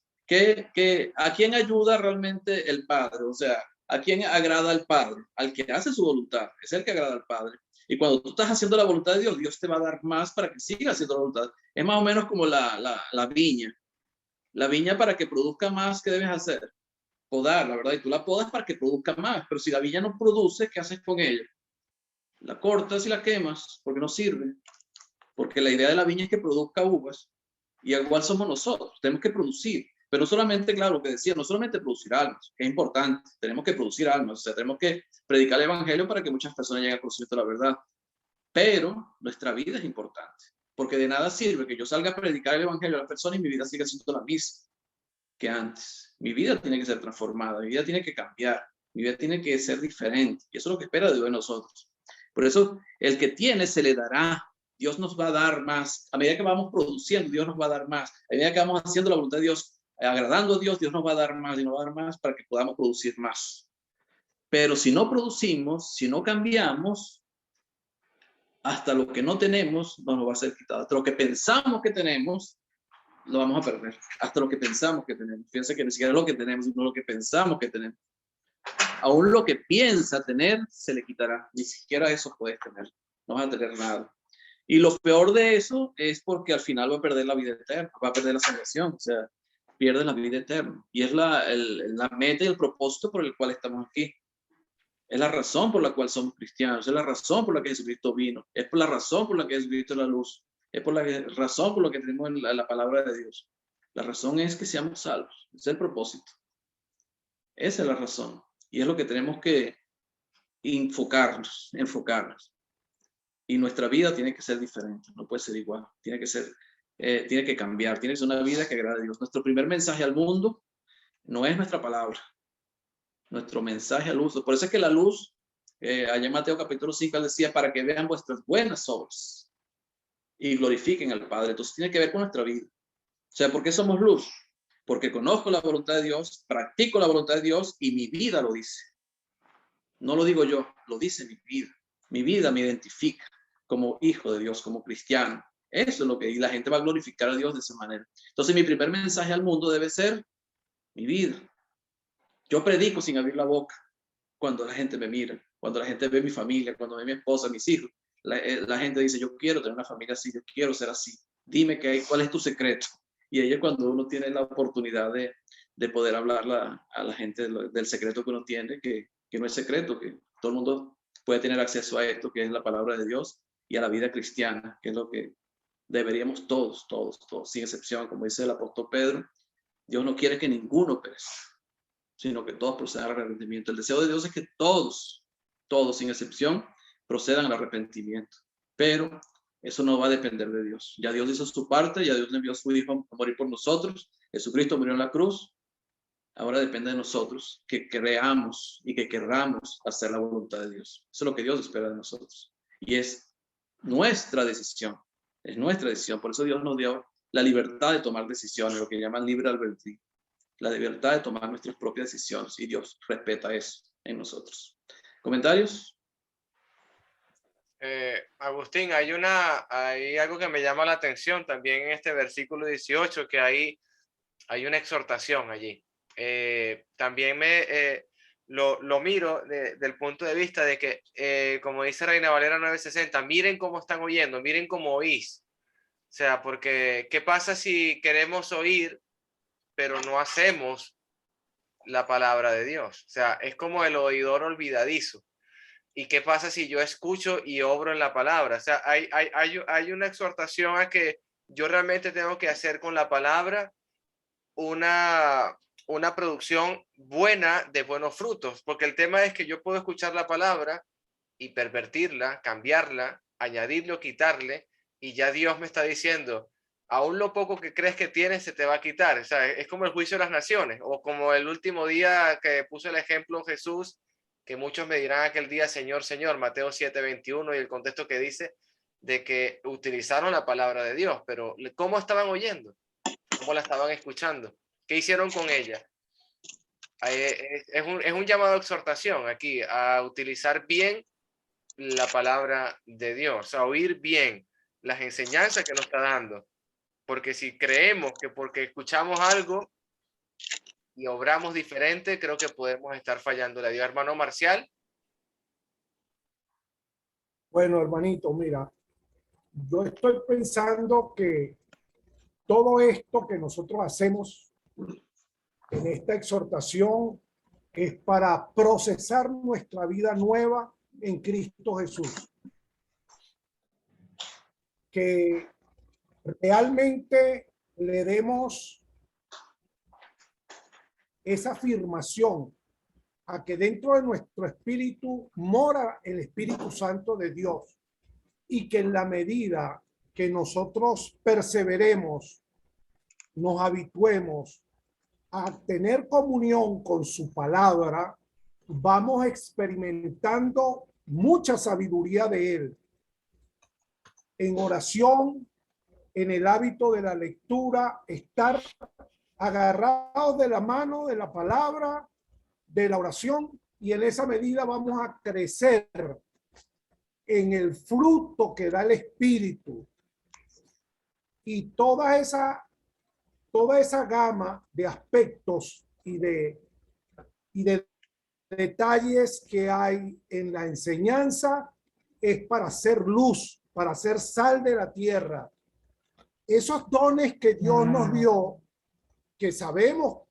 ¿A quién ayuda realmente el Padre? O sea, ¿a quién agrada al Padre? Al que hace su voluntad, es el que agrada al Padre. Y cuando tú estás haciendo la voluntad de Dios, Dios te va a dar más para que sigas haciendo la voluntad. Es más o menos como la viña. La viña, para que produzca más, ¿qué debes hacer? Podar, la verdad. Y tú la podas para que produzca más. Pero si la viña no produce, ¿qué haces con ella? La cortas y la quemas porque no sirve. Porque la idea de la viña es que produzca uvas. Y igual somos nosotros. Tenemos que producir. Pero no solamente, claro, lo que decía, no solamente producir almas, que es importante, tenemos que producir almas, o sea, tenemos que predicar el evangelio para que muchas personas lleguen a conocer la verdad. Pero nuestra vida es importante, porque de nada sirve que yo salga a predicar el evangelio a las personas y mi vida siga siendo la misma que antes. Mi vida tiene que ser transformada, mi vida tiene que cambiar, mi vida tiene que ser diferente, y eso es lo que espera Dios de nosotros. Por eso, el que tiene se le dará. Dios nos va a dar más. A medida que vamos produciendo, Dios nos va a dar más. A medida que vamos haciendo la voluntad de Dios, agradando a Dios, Dios nos va a dar más y nos va a dar más para que podamos producir más. Pero si no producimos, si no cambiamos, hasta lo que no tenemos nos va a ser quitado. Hasta lo que pensamos que tenemos, lo vamos a perder. Hasta lo que pensamos que tenemos. Fíjense que ni siquiera es lo que tenemos, sino lo que pensamos que tenemos. Aún lo que piensa tener, se le quitará. Ni siquiera eso puedes tener. No vas a tener nada. Y lo peor de eso es porque al final va a perder la vida eterna, va a perder la salvación. O sea, pierde la vida eterna. Y es la meta y el propósito por el cual estamos aquí. Es la razón por la cual somos cristianos. Es la razón por la que Jesucristo vino. Es por la razón por la que Jesucristo es la luz. Es por la razón por la que tenemos la palabra de Dios. La razón es que seamos salvos. Ese es el propósito. Esa es la razón. Y es lo que tenemos que enfocarnos. Y nuestra vida tiene que ser diferente. No puede ser igual. Tiene que cambiar. Tiene que ser una vida que agrade a Dios. Nuestro primer mensaje al mundo no es nuestra palabra. Nuestro mensaje al mundo. Por eso es que la luz, allá en Mateo capítulo 5, él decía, para que vean vuestras buenas obras y glorifiquen al Padre. Entonces tiene que ver con nuestra vida. O sea, ¿por qué somos luz? Porque conozco la voluntad de Dios, practico la voluntad de Dios y mi vida lo dice. No lo digo yo, lo dice mi vida. Mi vida me identifica como hijo de Dios, como cristiano. Eso es lo que, y la gente va a glorificar a Dios de esa manera. Entonces mi primer mensaje al mundo debe ser mi vida. Yo predico sin abrir la boca cuando la gente me mira, cuando la gente ve mi familia, cuando ve mi esposa, mis hijos. La gente dice, yo quiero tener una familia así, yo quiero ser así. Dime cuál es tu secreto. Y ahí es cuando uno tiene la oportunidad de poder hablar a la gente del secreto que uno tiene, que no es secreto, que todo el mundo puede tener acceso a esto, que es la palabra de Dios, y a la vida cristiana, que es lo que deberíamos todos, sin excepción, como dice el apóstol Pedro. Dios no quiere que ninguno perezca, sino que todos procedan al arrepentimiento. El deseo de Dios es que todos, sin excepción, procedan al arrepentimiento. Pero eso no va a depender de Dios. Ya Dios hizo su parte, ya Dios le envió a su Hijo a morir por nosotros. Jesucristo murió en la cruz. Ahora depende de nosotros que creamos y que querramos hacer la voluntad de Dios. Eso es lo que Dios espera de nosotros. Y es nuestra decisión. Es nuestra decisión. Por eso Dios nos dio la libertad de tomar decisiones, lo que llaman libre albedrío. La libertad de tomar nuestras propias decisiones. Y Dios respeta eso en nosotros. ¿Comentarios?
Agustín, hay algo que me llama la atención también en este versículo 18, que hay una exhortación allí. También lo miro del punto de vista de que, como dice Reina Valera 960, miren cómo están oyendo, miren cómo oís. O sea, porque ¿qué pasa si queremos oír pero no hacemos la palabra de Dios. O sea, es como el oidor olvidadizo. ¿Y qué pasa si yo escucho y obro en la palabra? O sea, hay una exhortación a que yo realmente tengo que hacer con la palabra una producción buena de buenos frutos, porque el tema es que yo puedo escuchar la palabra y pervertirla, cambiarla, añadirle o quitarle, y ya Dios me está diciendo, aún lo poco que crees que tienes se te va a quitar. O sea, es como el juicio de las naciones, o como el último día que puso el ejemplo Jesús, que muchos me dirán aquel día, Señor, Señor, Mateo 7:21, y el contexto que dice de que utilizaron la palabra de Dios, pero ¿cómo estaban oyendo? ¿Cómo la estaban escuchando? ¿Qué hicieron con ella? Es un llamado a exhortación aquí, a utilizar bien la palabra de Dios, a oír bien las enseñanzas que nos está dando. Porque si creemos que porque escuchamos algo y obramos diferente, creo que podemos estar fallando a Dios. Hermano Marcial.
Bueno, hermanito, mira, yo estoy pensando que todo esto que nosotros hacemos en esta exhortación es para procesar nuestra vida nueva en Cristo Jesús. Que realmente le demos esa afirmación a que dentro de nuestro espíritu mora el Espíritu Santo de Dios, y que en la medida que nosotros perseveremos, nos habituemos a tener comunión con su palabra, vamos experimentando mucha sabiduría de él. En oración, en el hábito de la lectura, estar agarrados de la mano de la palabra, de la oración, y en esa medida vamos a crecer en el fruto que da el Espíritu. Y toda esa gama de aspectos y de detalles que hay en la enseñanza es para hacer luz, para hacer sal de la tierra. Esos dones que Dios nos dio, que sabemos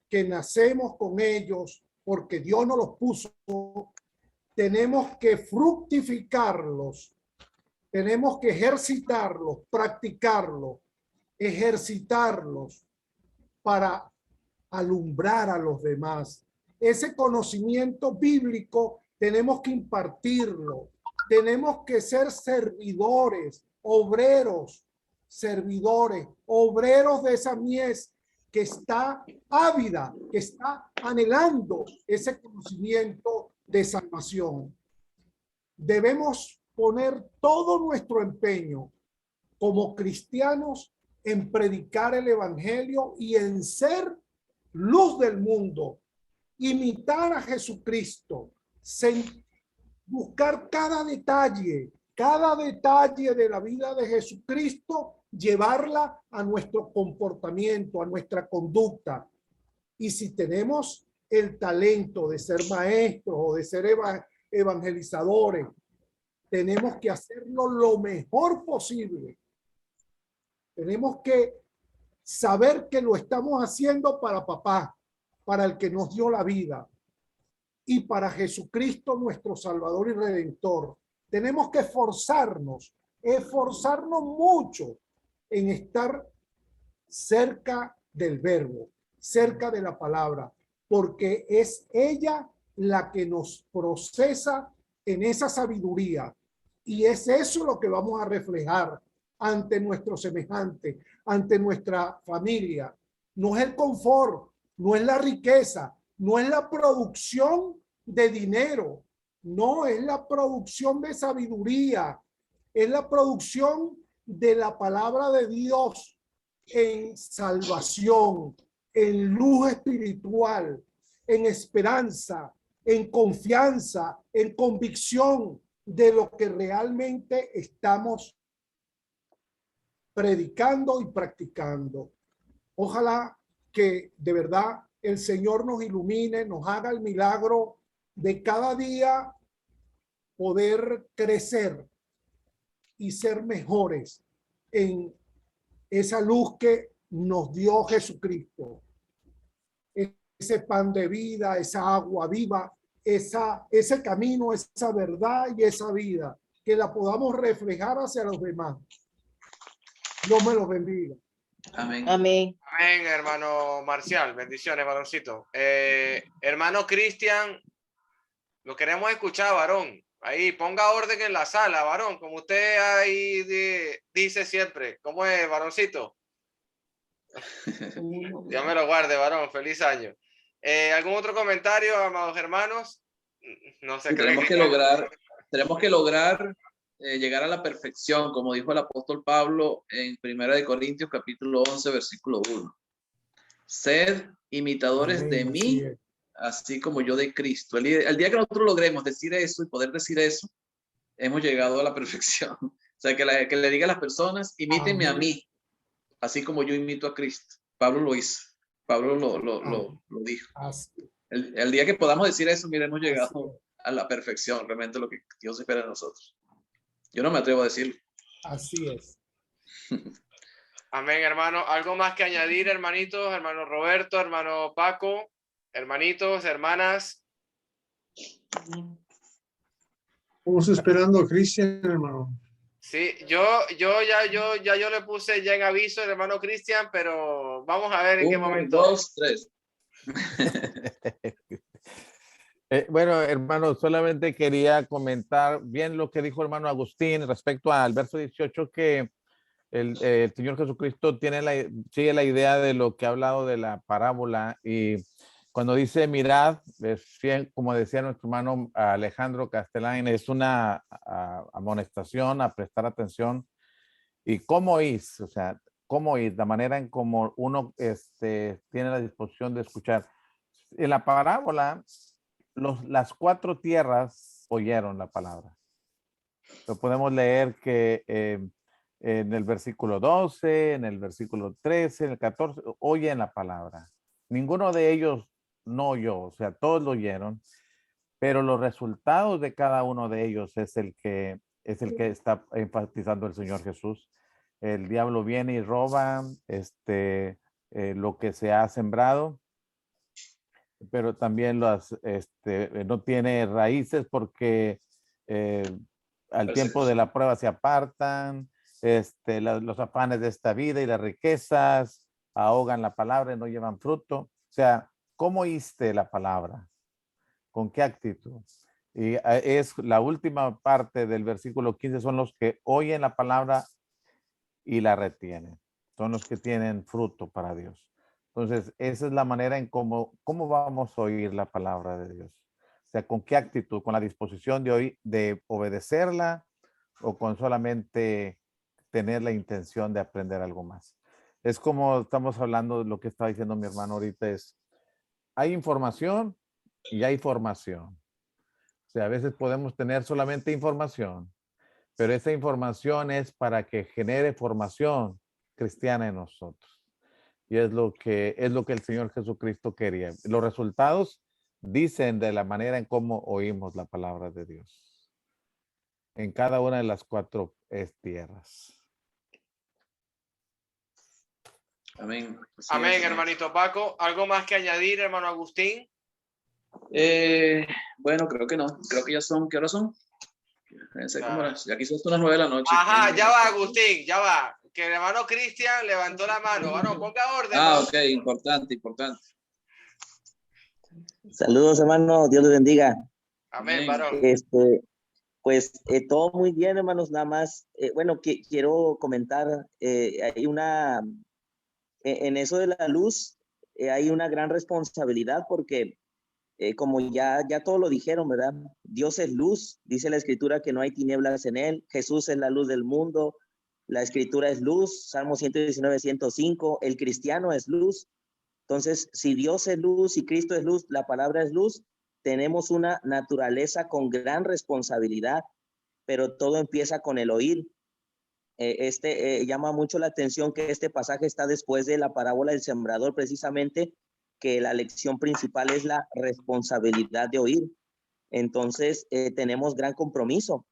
que nacemos con ellos porque Dios nos los puso, tenemos que fructificarlos, tenemos que ejercitarlos, practicarlos, ejercitarlos para alumbrar a los demás. Ese conocimiento bíblico tenemos que impartirlo, tenemos que ser servidores, obreros, servidores, obreros de esa mies que está ávida, que está anhelando ese conocimiento de salvación. Debemos poner todo nuestro empeño como cristianos en predicar el evangelio y en ser luz del mundo, imitar a Jesucristo, buscar cada detalle de la vida de Jesucristo, llevarla a nuestro comportamiento, a nuestra conducta. Y si tenemos el talento de ser maestros o de ser evangelizadores, tenemos que hacerlo lo mejor posible. Tenemos que saber que lo estamos haciendo para papá, para el que nos dio la vida, y para Jesucristo, nuestro Salvador y Redentor. Tenemos que esforzarnos mucho en estar cerca del verbo, cerca de la palabra, porque es ella la que nos procesa en esa sabiduría, y es eso lo que vamos a reflejar ante nuestro semejante, ante nuestra familia. No es el confort, no es la riqueza, no es la producción de dinero, no es la producción de sabiduría, es la producción de la palabra de Dios en salvación, en luz espiritual, en esperanza, en confianza, en convicción de lo que realmente estamos predicando y practicando. Ojalá que de verdad el Señor nos ilumine, nos haga el milagro de cada día poder crecer y ser mejores en esa luz que nos dio Jesucristo. ese pan de vida, esa agua viva, ese camino, esa verdad y esa vida, que la podamos reflejar hacia los demás. Dios me los bendiga.
Amén.
Amén.
Amén, hermano Marcial. Bendiciones, varoncito. Hermano Cristian, lo queremos escuchar, varón. Ahí, ponga orden en la sala, varón, como usted ahí dice siempre. ¿Cómo es, varoncito? Dios me lo guarde, varón. Feliz año. ¿Algún otro comentario, amados hermanos? No sé.
Sí, tenemos que lograr llegar a la perfección, como dijo el apóstol Pablo en 1 Corintios capítulo 11, versículo 1. Sed imitadores
Amén,
de
así
mí,
es.
así como yo de Cristo. El día que nosotros logremos decir eso y poder decir eso, hemos llegado a la perfección. O sea, que le diga a las personas, imítenme a
Amén.
mí, así como yo imito a Cristo. Pablo lo hizo. Pablo lo dijo.
Así,
El día que podamos decir eso, mira, hemos
así
llegado
es.
a la perfección, realmente lo que Dios espera de nosotros. Yo no me atrevo a decirlo.
Así es.
Amén, hermano. ¿Algo más que añadir, hermanitos? Hermano Roberto, hermano Paco, hermanitos, hermanas.
Estamos esperando a Cristian, hermano.
Sí, yo le puse ya en aviso el hermano Cristian, pero vamos a ver en qué
1,
momento.
2, 3.
Bueno, hermano, solamente quería comentar bien lo que dijo hermano Agustín respecto al verso 18, que el Señor Jesucristo sigue la idea de lo que ha hablado de la parábola, y cuando dice mirad, como decía nuestro hermano Alejandro Castellán, es una amonestación a prestar atención. ¿Y cómo oís? O sea, ¿cómo oís? La manera en cómo uno tiene la disposición de escuchar. En la parábola, las 4 tierras oyeron la palabra. Lo podemos leer que en el versículo 12, en el versículo 13, en el 14, oyen la palabra. Ninguno de ellos no oyó, o sea, todos lo oyeron, pero los resultados de cada uno de ellos es el que está enfatizando el Señor Jesús. El diablo viene y roba lo que se ha sembrado, pero también no tiene raíces porque al tiempo de la prueba se apartan, los afanes de esta vida y las riquezas ahogan la palabra y no llevan fruto. O sea, ¿cómo oíste la palabra? ¿Con qué actitud? Y es la última parte del versículo 15, son los que oyen la palabra y la retienen. Son los que tienen fruto para Dios. Entonces, esa es la manera en cómo vamos a oír la palabra de Dios. O sea, ¿con qué actitud? ¿Con la disposición de obedecerla o con solamente tener la intención de aprender algo más? Es como estamos hablando de lo que está diciendo mi hermano ahorita, hay información y hay formación. O sea, a veces podemos tener solamente información, pero esa información es para que genere formación cristiana en nosotros. Y es lo que el Señor Jesucristo quería. Los resultados dicen de la manera en cómo oímos la palabra de Dios. En cada una de las 4 tierras.
Amén. Así
Amén,
es.
hermanito Paco. ¿Algo más que añadir, hermano Agustín?
Bueno, creo que no. Creo que ya son, ¿qué hora son? Ya quizás son las 9 de la noche.
Ajá, ya va, Agustín, ya va. Que el hermano Cristian levantó la mano. Varón, ponga orden.
Ok, importante.
Saludos, hermano. Dios les bendiga.
Amén, varón.
Pues todo muy bien, hermanos. Nada más, bueno, quiero comentar, hay en eso de la luz, hay una gran responsabilidad porque como ya todos lo dijeron, ¿verdad? Dios es luz, dice la escritura que no hay tinieblas en él. Jesús es la luz del mundo. La escritura es luz, Salmo 119, 105. El cristiano es luz. Entonces, si Dios es luz y Cristo es luz, la palabra es luz, tenemos una naturaleza con gran responsabilidad, pero todo empieza con el oír. Llama mucho la atención que este pasaje está después de la parábola del sembrador, precisamente, que la lección principal es la responsabilidad de oír. Entonces, tenemos gran compromiso.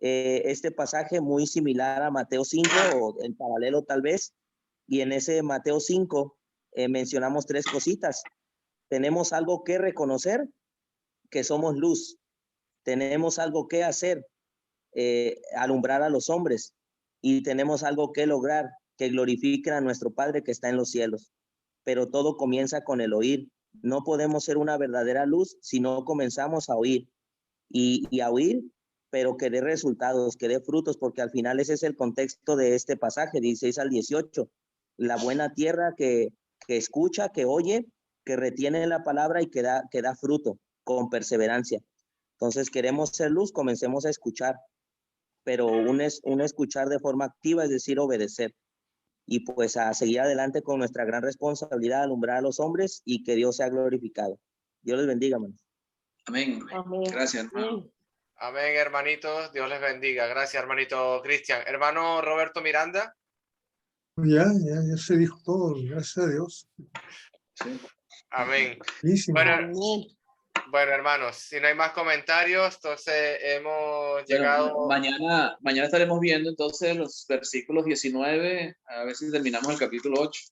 Este pasaje muy similar a Mateo 5, o en paralelo tal vez, y en ese Mateo 5 mencionamos 3 cositas. Tenemos algo que reconocer, que somos luz. Tenemos algo que hacer, alumbrar a los hombres. Y tenemos algo que lograr, que glorifiquen a nuestro Padre que está en los cielos. Pero todo comienza con el oír. No podemos ser una verdadera luz si no comenzamos a oír. Y a oír, pero que dé resultados, que dé frutos, porque al final ese es el contexto de este pasaje, 16 al 18. La buena tierra que escucha, que oye, que retiene la palabra y que da fruto con perseverancia. Entonces queremos ser luz, comencemos a escuchar, pero un escuchar de forma activa, es decir, obedecer. Y pues a seguir adelante con nuestra gran responsabilidad de alumbrar a los hombres y que Dios sea glorificado. Dios les bendiga, hermanos.
Amén.
Amén.
Gracias, hermano.
Amén, hermanitos. Dios les bendiga. Gracias, hermanito Cristian. Hermano Roberto Miranda.
Ya se dijo todo, gracias a Dios.
Sí.
Amén.
Buenísimo.
Bueno, hermanos, si no hay más comentarios, entonces hemos llegado.
Mañana estaremos viendo entonces los versículos 19, a ver si terminamos el capítulo 8.